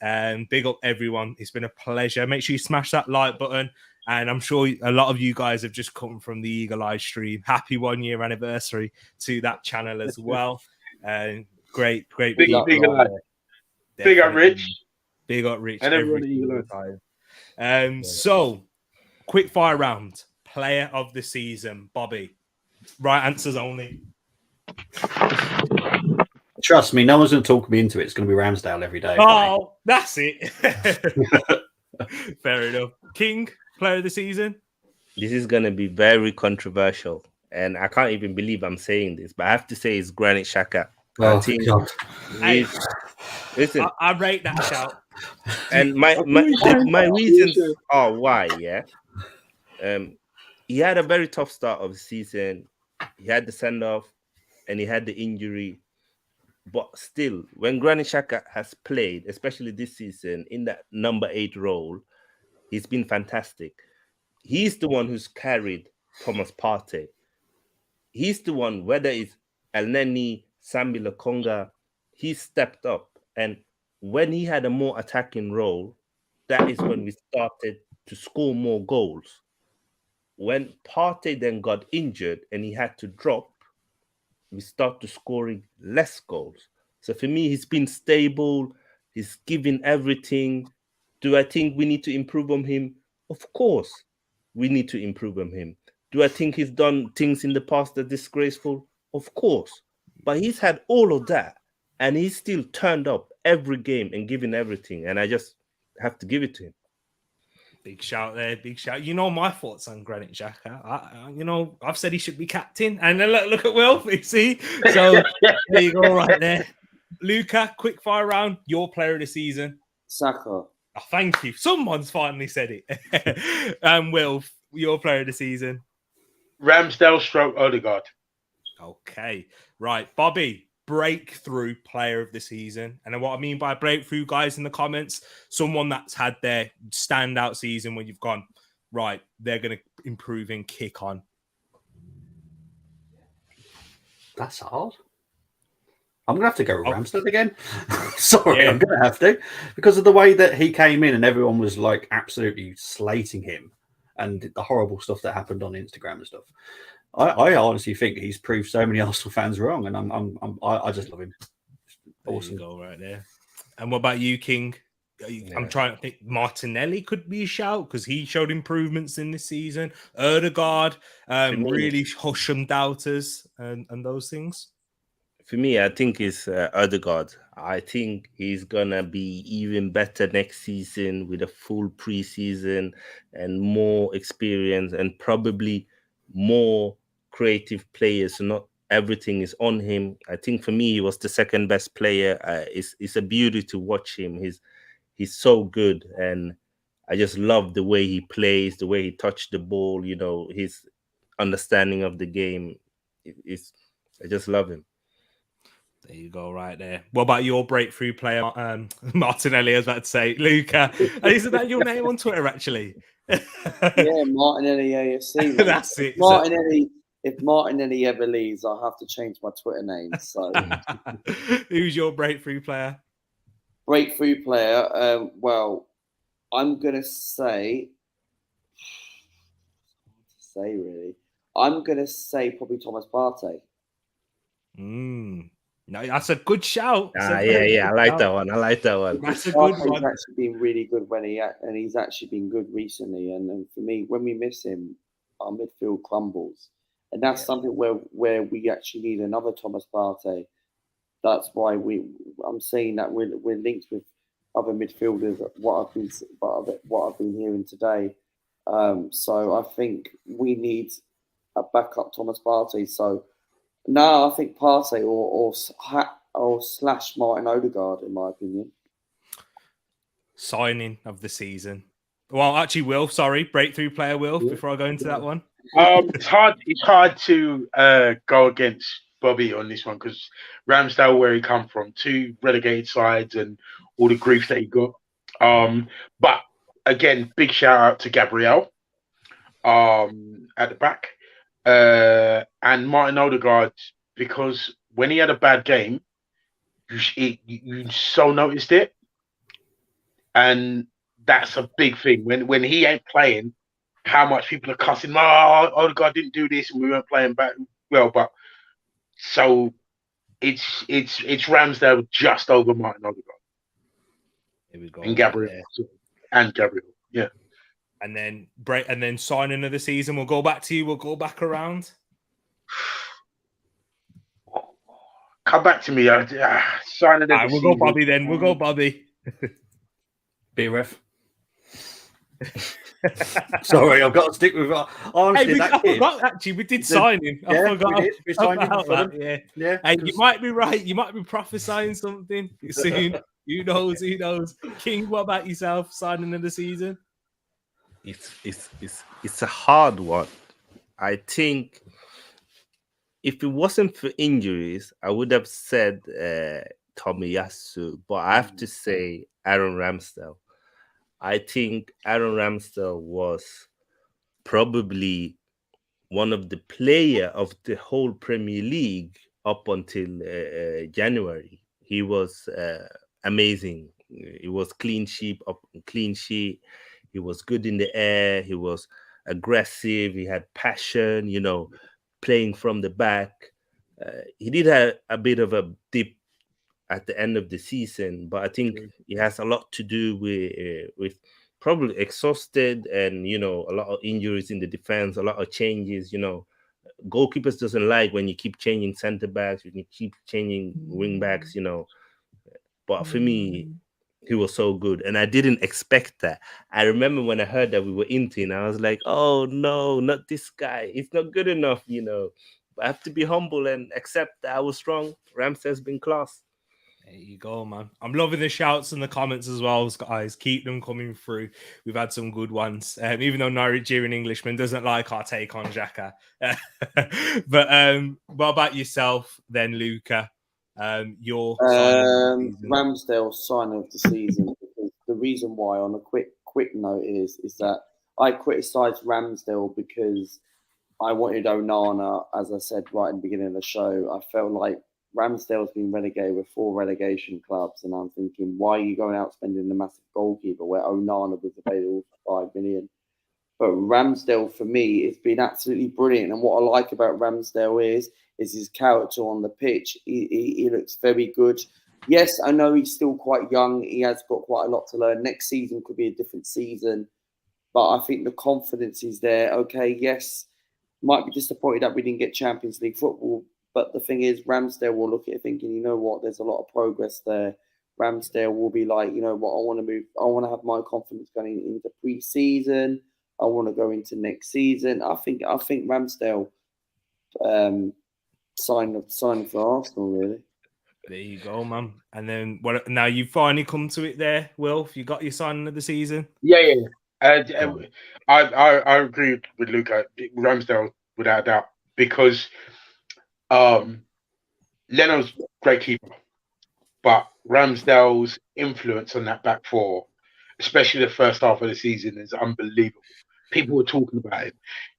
Big up everyone. It's been a pleasure. Make sure you smash that like button. And I'm sure a lot of you guys have just come from the Eagle live stream. Happy 1 year anniversary to that channel as well. Great. Big up Rich. Big up Rich. And everyone at Eagle Live. So, quick fire round. Player of the season, Bobby. Right answers only. Trust me, no one's going to talk me into it. It's going to be Ramsdale every day. Oh, that's it. Fair enough. King, player of the season. This is going to be very controversial, and I can't even believe I'm saying this, but I have to say it's Granit Xhaka. Oh, God. Hey, listen, I rate that shout. And my reasons are why, yeah. He had a very tough start of the season. He had the send-off and he had the injury. But still, when Granit Xhaka has played, especially this season, in that number 8 role, he's been fantastic. He's the one who's carried Thomas Partey. He's the one, whether it's El Neni, Sambi Lokonga, he stepped up. And when he had a more attacking role, that is when we started to score more goals. When Partey then got injured and he had to drop, we started scoring less goals. So for me, he's been stable. He's given everything. Do I think we need to improve on him? Of course, we need to improve on him. Do I think he's done things in the past that are disgraceful? Of course. But he's had all of that, and he's still turned up every game and given everything. And I just have to give it to him. Big shout there, big shout. You know my thoughts on Granit Xhaka. I've said he should be captain, and then look at Will. You see, so there you go, right there. Luca, quick fire round. Your player of the season, Saka. Oh, thank you. Someone's finally said it. And Will, your player of the season, Ramsdale / Odegaard. Okay, right, Bobby. Breakthrough player of the season. And what I mean by breakthrough, guys, in the comments, someone that's had their standout season when you've gone, right, they're going to improve and kick on. That's hard. I'm going to have to go with Ramsdale again. Sorry, yeah. I'm going to have to. Because of the way that he came in and everyone was like absolutely slating him and the horrible stuff that happened on Instagram and stuff. I honestly think he's proved so many Arsenal fans wrong, and I just love him. Awesome goal right there. And what about you, King? I'm trying to think. Martinelli could be a shout because he showed improvements in this season. Odegaard really hushed some doubters and those things. For me, I think it's Odegaard. I think he's gonna be even better next season with a full preseason and more experience and probably more creative players. So not everything is on him. I think for me, he was the second best player. It's a beauty to watch him. He's so good, and I just love the way he plays, the way he touched the ball. understanding of the game. I just love him. There you go, right there. What about your breakthrough player, Martinelli? I was about to say, Luca. Isn't that your name on Twitter, actually? Yeah, Martinelli AFC. Man. That's it. If Martinelli ever leaves, I'll have to change my Twitter name. So, who's your breakthrough player? Breakthrough player. Well, I'm gonna say. Really, I'm gonna say probably Thomas Partey. No, that's a good shout. I like that one. That's a good one. He's actually been really good and he's actually been good recently. And for me, when we miss him, our midfield crumbles, and that's something where we actually need another Thomas Partey. That's why I'm saying that we're linked with other midfielders. What I've been hearing today. So I think we need a backup Thomas Partey. So. No, I think Partey or slash Martin Odegaard, in my opinion. Signing of the season. Well, actually, Will, sorry, breakthrough player, Will, before I go into that one. It's hard to go against Bobby on this one because Ramsdale, where he come from, 2 relegated sides and all the grief that he got. But again, big shout out to Gabriel at the back. And Martin Odegaard, because when he had a bad game, you so noticed it, and that's a big thing. When he ain't playing, how much people are cussing. Oh, Odegaard didn't do this, and we weren't playing back well. But so it's Ramsdale just over Martin Odegaard. Here we go. And Gabriel, yeah. And then signing of the season. We'll go back to you. We'll go back around. Come back to me. Signing of the We'll season. go Bobby then. We'll go Bobby. BRF. Sorry, I've got to stick with honestly. I forgot, actually, we did sign him. I forgot. We signed him about that. Yeah. Hey, you might be right. You might be prophesying something soon. Who knows? King, what about yourself? Signing of the season? It's a hard one. I think if it wasn't for injuries, I would have said Tomiyasu, but I have to say Aaron Ramsdale. I think Aaron Ramsdale was probably one of the player of the whole Premier League up until January. He was amazing. He was clean sheet. He was good in the air. He was aggressive. He had passion, playing from the back. He did have a bit of a dip at the end of the season, but I think it has a lot to do with probably exhausted and, a lot of injuries in the defense, a lot of changes. Goalkeepers doesn't like when you keep changing center backs, when you keep changing wing backs, But for me, he was so good, and I didn't expect that. I remember when I heard that we were Inting, I was like, "Oh no, not this guy! He's not good enough," But I have to be humble and accept that I was wrong. Ramsdale's been class. There you go, man. I'm loving the shouts in the comments as well, guys. Keep them coming through. We've had some good ones, even though Nigerian Englishman doesn't like our take on Xhaka. But what about yourself then, Luca? Your Ramsdale sign of the season. Because the reason why, on a quick note, is that I criticised Ramsdale because I wanted Onana, as I said right in the beginning of the show. I felt like Ramsdale's been relegated with 4 relegation clubs, and I'm thinking, why are you going out spending the massive goalkeeper where Onana was available for 5 million? But Ramsdale, for me, it's been absolutely brilliant. And what I like about Ramsdale is his character on the pitch. He looks very good. Yes, I know he's still quite young. He has got quite a lot to learn. Next season could be a different season. But I think the confidence is there. Okay, yes, might be disappointed that we didn't get Champions League football. But the thing is, Ramsdale will look at it thinking, you know what, there's a lot of progress there. Ramsdale will be like, you know what, I want to move. I want to have my confidence going into pre-season. I want to go into next season. I think Ramsdale signed for Arsenal, really. There you go, man. And then now you finally come to it there, Will. You got your signing of the season? Yeah. I agree with Luca. Ramsdale without a doubt, because Leno's great keeper, but Ramsdale's influence on that back four, especially the first half of the season, is unbelievable. People were talking about him.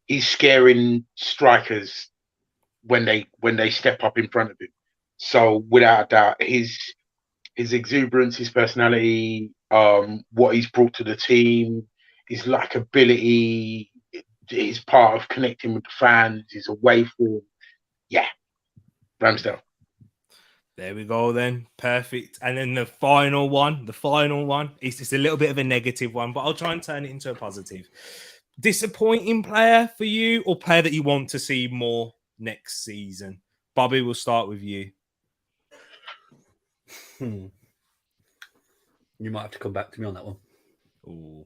He's scaring strikers when they step up in front of him. So without a doubt, his exuberance, his personality, what he's brought to the team, his likability, his part of connecting with the fans, his away form. Yeah, Ramsdale. There we go then. Perfect. And then the final one, it's a little bit of a negative one, but I'll try and turn it into a positive. Disappointing player for you, or player that you want to see more next season? Bobby, we'll start with you. You might have to come back to me on that one. Ooh.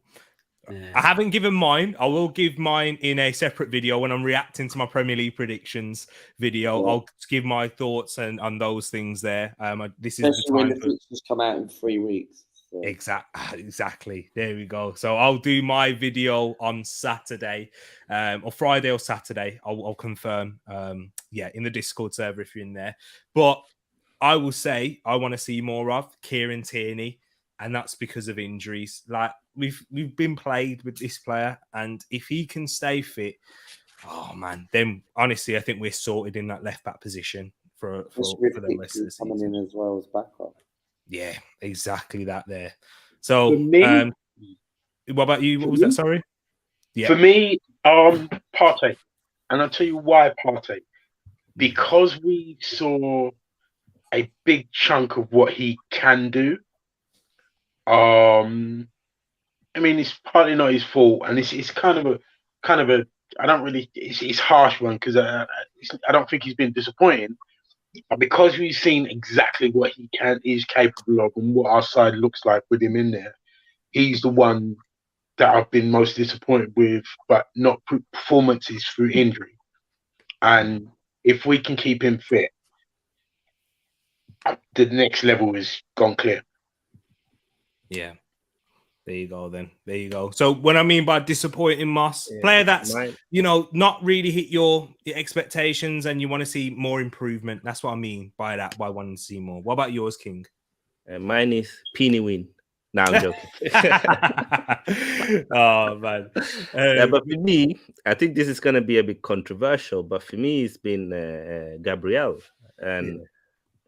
Yeah. I haven't given mine. I will give mine in a separate video when I'm reacting to my Premier League predictions video. Yeah. I'll give my thoughts on those things there. This is Especially the when time the fixtures come out in 3 weeks. So. Exactly. There we go. So I'll do my video on Saturday, or Friday or Saturday. I'll confirm. In the Discord server if you're in there. But I will say I want to see more of Kieran Tierney, and that's because of injuries. Like we've been played with this player, and if he can stay fit, oh man, then honestly I think we're sorted in that left back position for the rest of the season. Coming in as well as backup. Yeah, exactly that there. So, For me, what about you? What was that? Sorry. Yeah. For me, Partey, and I'll tell you why Partey. Because we saw a big chunk of what he can do. I mean, it's partly not his fault, and it's kind of a I don't really it's harsh one because I don't think he's been disappointing. But because we've seen exactly what he is capable of and what our side looks like with him in there, he's the one that I've been most disappointed with, but not performances through injury. And if we can keep him fit, the next level is gone clear. Yeah. There you go then. There you go. So what I mean by disappointing, Moss, player that's, not really hit your expectations and you want to see more improvement. That's what I mean by that, by wanting to see more. What about yours, King? Mine is Peeny Win. Now I'm joking. Oh, man. But for me, I think this is going to be a bit controversial, but for me, it's been Gabriel. And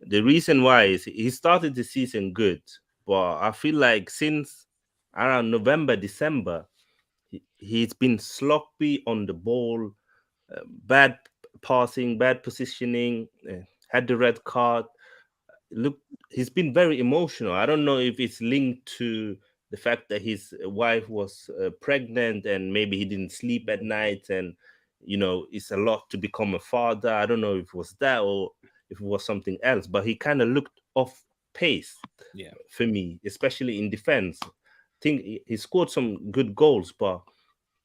the reason why is he started the season good, but I feel like since around November, December, he's been sloppy on the ball, bad passing, bad positioning, had the red card. Look, he's been very emotional. I don't know if it's linked to the fact that his wife was pregnant and maybe he didn't sleep at night and, it's a lot to become a father. I don't know if it was that or if it was something else, but he kind of looked off pace for me, especially in defense. I think he scored some good goals, but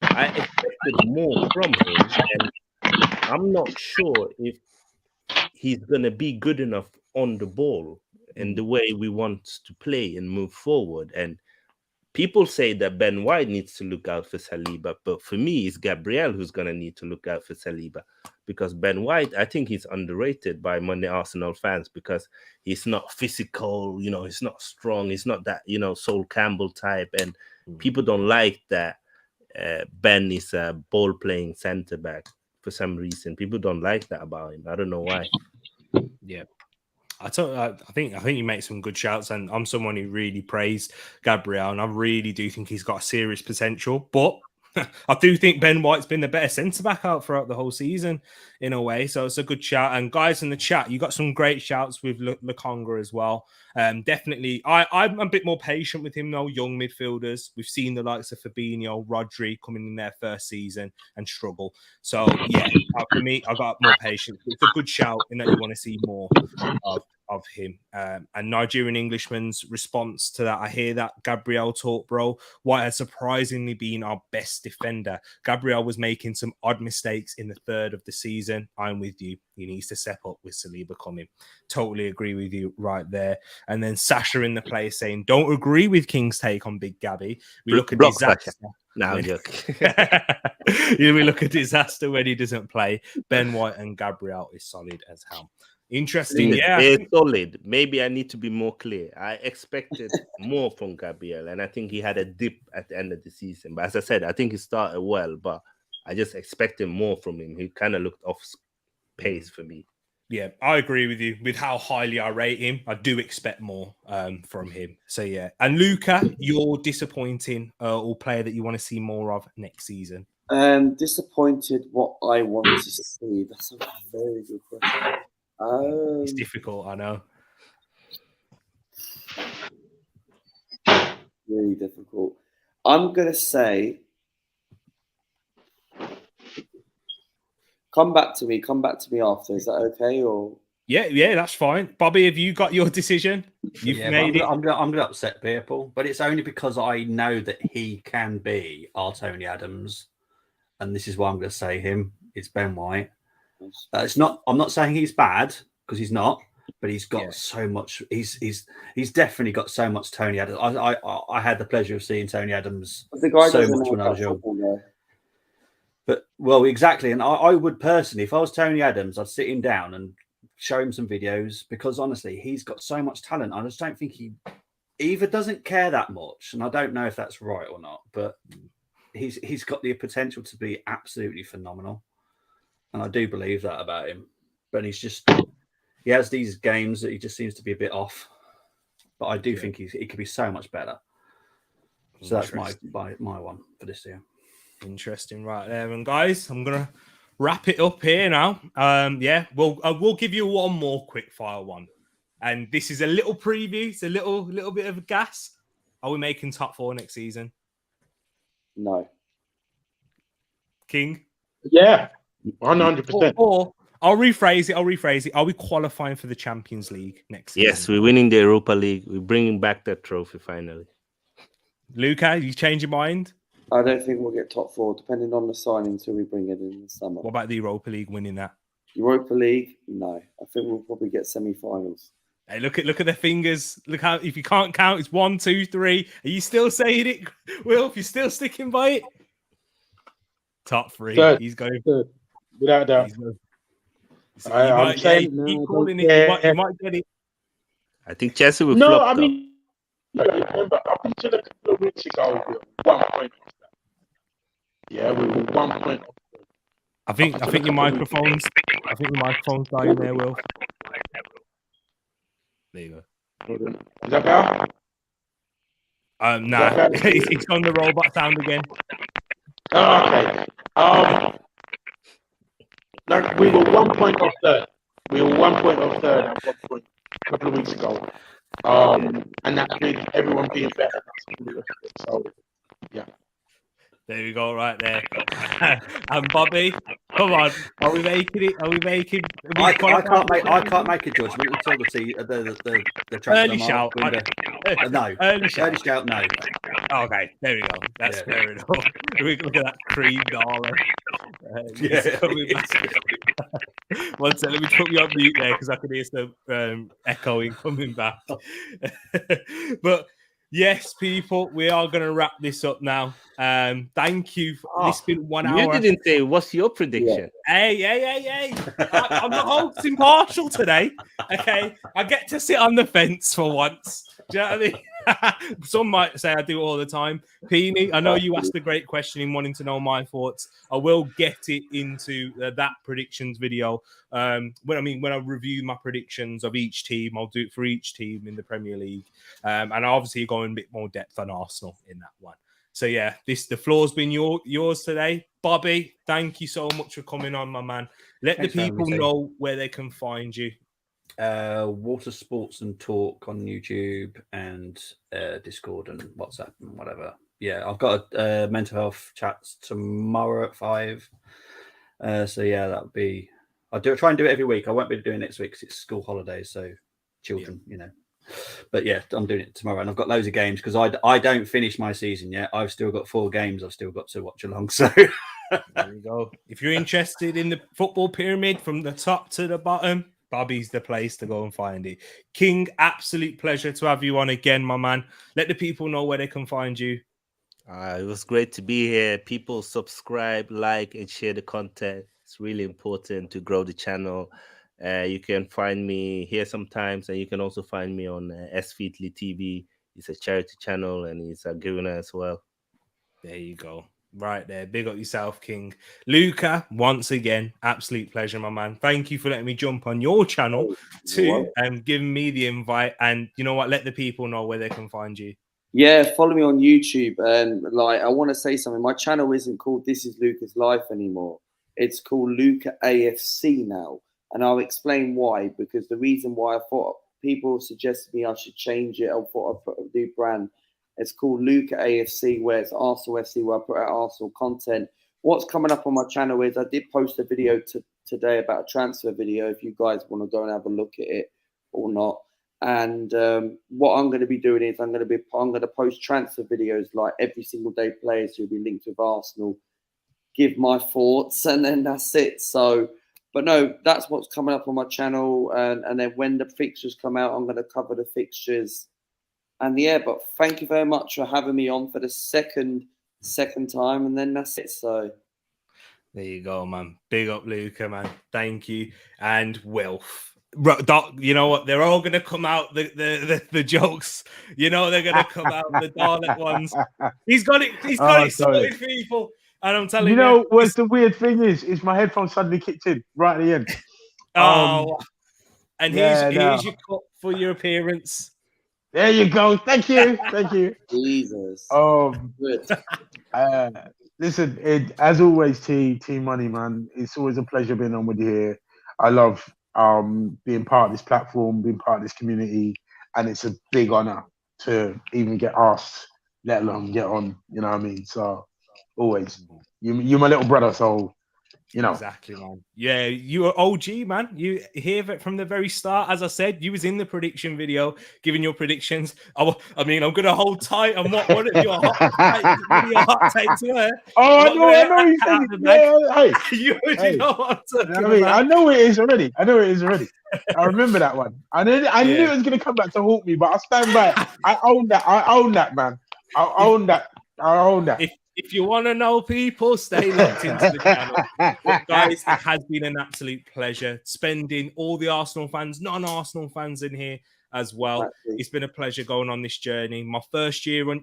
I expected more from him, and I'm not sure if he's going to be good enough on the ball and the way we want to play and move forward. And people say that Ben White needs to look out for Saliba, but for me, it's Gabriel who's going to need to look out for Saliba, because Ben White, I think he's underrated by many Arsenal fans because he's not physical, he's not strong, he's not that, Sol Campbell type, and people don't like that Ben is a ball-playing centre-back for some reason. People don't like that about him. I don't know why. Yeah. I think you make some good shouts, and I'm someone who really praised Gabriel, and I really do think he's got a serious potential. But I do think Ben White's been the better centre back out throughout the whole season, in a way. So it's a good shout. And guys in the chat, you got some great shouts with Lukonga as well. Definitely, I'm a bit more patient with him though. Young midfielders, we've seen the likes of Fabinho, Rodri coming in their first season and struggle. So yeah, for me, I got more patience. It's a good shout in that you want to see more of him. And Nigerian Englishman's response to that, I hear that Gabriel talk, bro. White has surprisingly been our best defender. Gabriel was making some odd mistakes in the third of the season. I'm with you. He needs to step up with Saliba coming. Totally agree with you right there. And then Sasha in the place saying, don't agree with King's take on Big Gabby. We look at disaster. No, I'm When- joking. We look a disaster when he doesn't play. Ben White and Gabriel is solid as hell. Interesting, yeah. They're solid. Maybe I need to be more clear. I expected more from Gabriel, and I think he had a dip at the end of the season. But as I said, I think he started well, but I just expected more from him. He kind of looked off pace for me. Yeah, I agree with you. With how highly I rate him, I do expect more from him. So yeah. And Luca, you're disappointing or player that you want to see more of next season? Disappointed what I want to see. That's a very good question. It's difficult, I know. Really difficult. I'm gonna say, come back to me after. Is that okay? Or Yeah, that's fine. Bobby, have you got your decision? You've made it. I'm gonna upset people, but it's only because I know that he can be our Tony Adams, and this is why I'm gonna say him. It's Ben White. It's not. I'm not saying he's bad because he's not, but he's got so much. He's definitely got so much Tony Adams. I had the pleasure of seeing Tony Adams the guy so doesn't much know when I was about young. football, But well, exactly, and I would personally, if I was Tony Adams, I'd sit him down and show him some videos because honestly, he's got so much talent. I just don't think he either doesn't care that much, and I don't know if that's right or not. But he's got the potential to be absolutely phenomenal, and I do believe that about him. But he has these games that he just seems to be a bit off. But I do think he could be so much better. So that's my one for this year. Interesting, right there, and guys, I'm gonna wrap it up here now. We'll give you one more quick fire one, and this is a little preview. It's a little bit of a gas. Are we making top 4 next season? No. King? Yeah, 100%. Or I'll rephrase it. Are we qualifying for the Champions League next season? Yes, we're winning the Europa League. We're bringing back that trophy finally. Luca, you change your mind? I don't think we'll get top 4, depending on the signing until we bring it in the summer. What about the Europa League winning that? Europa League? No. I think we'll probably get semi-finals. Hey, look at their fingers. Look how if you can't count, it's 1, 2, 3. Are you still saying it, Will? If you're still sticking by it, top 3. Third. He's going Third. Without a doubt. I'm saying keep calling it. You might get it. I think Chelsea will no. flop. I mean, remember up until a couple of weeks ago, we were 1 point off that. Yeah, we were 1 point off. I think your microphone's dying there, Will. There you go. Is that better? Nah, it's on the robot sound again. Okay. Like we were 1 point off third. We were 1 point off third at 1 point a couple of weeks ago. And that's with everyone being better. So, yeah. There we go, right there. And Bobby, come on, are we making it? I can't make a judgment until the transfer early shout. window. No, Early shout. No. Okay, there we go. That's fair enough. Look at that cream darling. One second, let me put you on mute there because I can hear some echoing coming back. But yes, people, we are going to wrap this up now. Thank you. This has been 1 hour. You didn't say what's your prediction. Hey. I'm not holding impartial today. Okay. I get to sit on the fence for once. Do you know what I mean? Some might say I do it all the time. Peony, I know you asked a great question in wanting to know my thoughts. I will get it into that predictions video. When I review my predictions of each team, I'll do it for each team in the Premier League. And I obviously go in a bit more depth on Arsenal in that one. So yeah, the floor's been yours today. Bobby, thank you so much for coming on, my man. Thanks the people know where they can find you. Water Sports and Talk on YouTube and Discord and WhatsApp and whatever. Yeah, I've got a mental health chats tomorrow at 5. So yeah, that'll be. Try and do it every week. I won't be doing it next week because it's school holidays, so children, But yeah, I'm doing it tomorrow, and I've got loads of games because I don't finish my season yet. I've still got 4 games I've still got to watch along. So there you go. If you're interested in the football pyramid from the top to the bottom, Bobby's the place to go and find it. King, absolute pleasure to have you on again, my man. Let the people know where they can find you. It was great to be here. People subscribe, like, and share the content. It's really important to grow the channel. You can find me here sometimes, and you can also find me on Sfeedly TV. It's a charity channel, and it's a giver as well. There you go. Right there. Big up yourself, King. Luca, once again, absolute pleasure, my man. Thank you for letting me jump on your channel too and giving me the invite. And you know what? Let the people know where they can find you. Yeah, follow me on YouTube. And like, I want to say something. My channel isn't called This Is Luca's Life anymore. It's called Luca AFC now. And I'll explain why. Because the reason why I thought people suggested me I should change it, I thought I'd put a new brand. It's called Luca AFC, where it's Arsenal FC, where I put out Arsenal content. What's coming up on my channel is I did post a video today about a transfer video. If you guys want to go and have a look at it or not. And what I'm going to be doing is I'm going to post transfer videos like every single day. Players who'll be linked with Arsenal, give my thoughts, and then that's it. So, but no, that's what's coming up on my channel. And then when the fixtures come out, I'm going to cover the fixtures. And yeah, but thank you very much for having me on for the second time, and then that's it. So there you go, man. Big up, Luca, man. Thank you. And Wilf. You know what? They're all going to come out, the jokes. You know, they're going to come out, the Dalek ones. He's got it. He's got it sorted, people. And I'm telling you. You know what's the weird thing is my headphones suddenly kicked in right at the end. And here's your cup for your appearance. There you go. Thank you. Thank you. Jesus. Listen, as always, Team Money, man. It's always a pleasure being on with you here. I love being part of this platform, being part of this community, and it's a big honor to even get asked, let alone get on. You know what I mean? So always, you're my little brother. So you know exactly, man. Yeah, you were OG, man. You hear it from the very start. As I said, you was in the prediction video, giving your predictions. I mean, I'm gonna hold tight on what one of your hot takes were. Oh, I know you said you know what I'm talking about. I know it is already. I remember that one. I knew it was gonna come back to haunt me, but I stand by. I own that, man. I own that. If you want to know, people, stay locked into the channel. But guys, it has been an absolute pleasure spending all the Arsenal fans, non-Arsenal fans in here as well. It's been a pleasure going on this journey. My first year will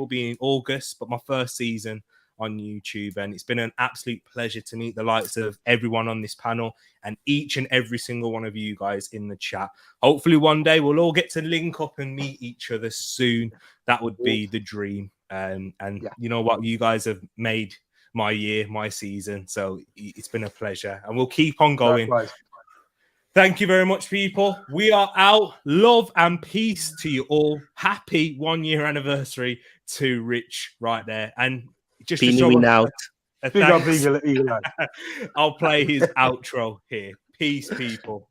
be in August, but my first season on YouTube, and it's been an absolute pleasure to meet the likes of everyone on this panel and each and every single one of you guys in the chat. Hopefully one day we'll all get to link up and meet each other soon. That would be the dream. You know what? You guys have made my year, my season. So it's been a pleasure. And we'll keep on going. Likewise. Thank you very much, people. We are out. Love and peace to you all. Happy 1 year anniversary to Rich right there. And just to show out. I'll play his outro here. Peace, people.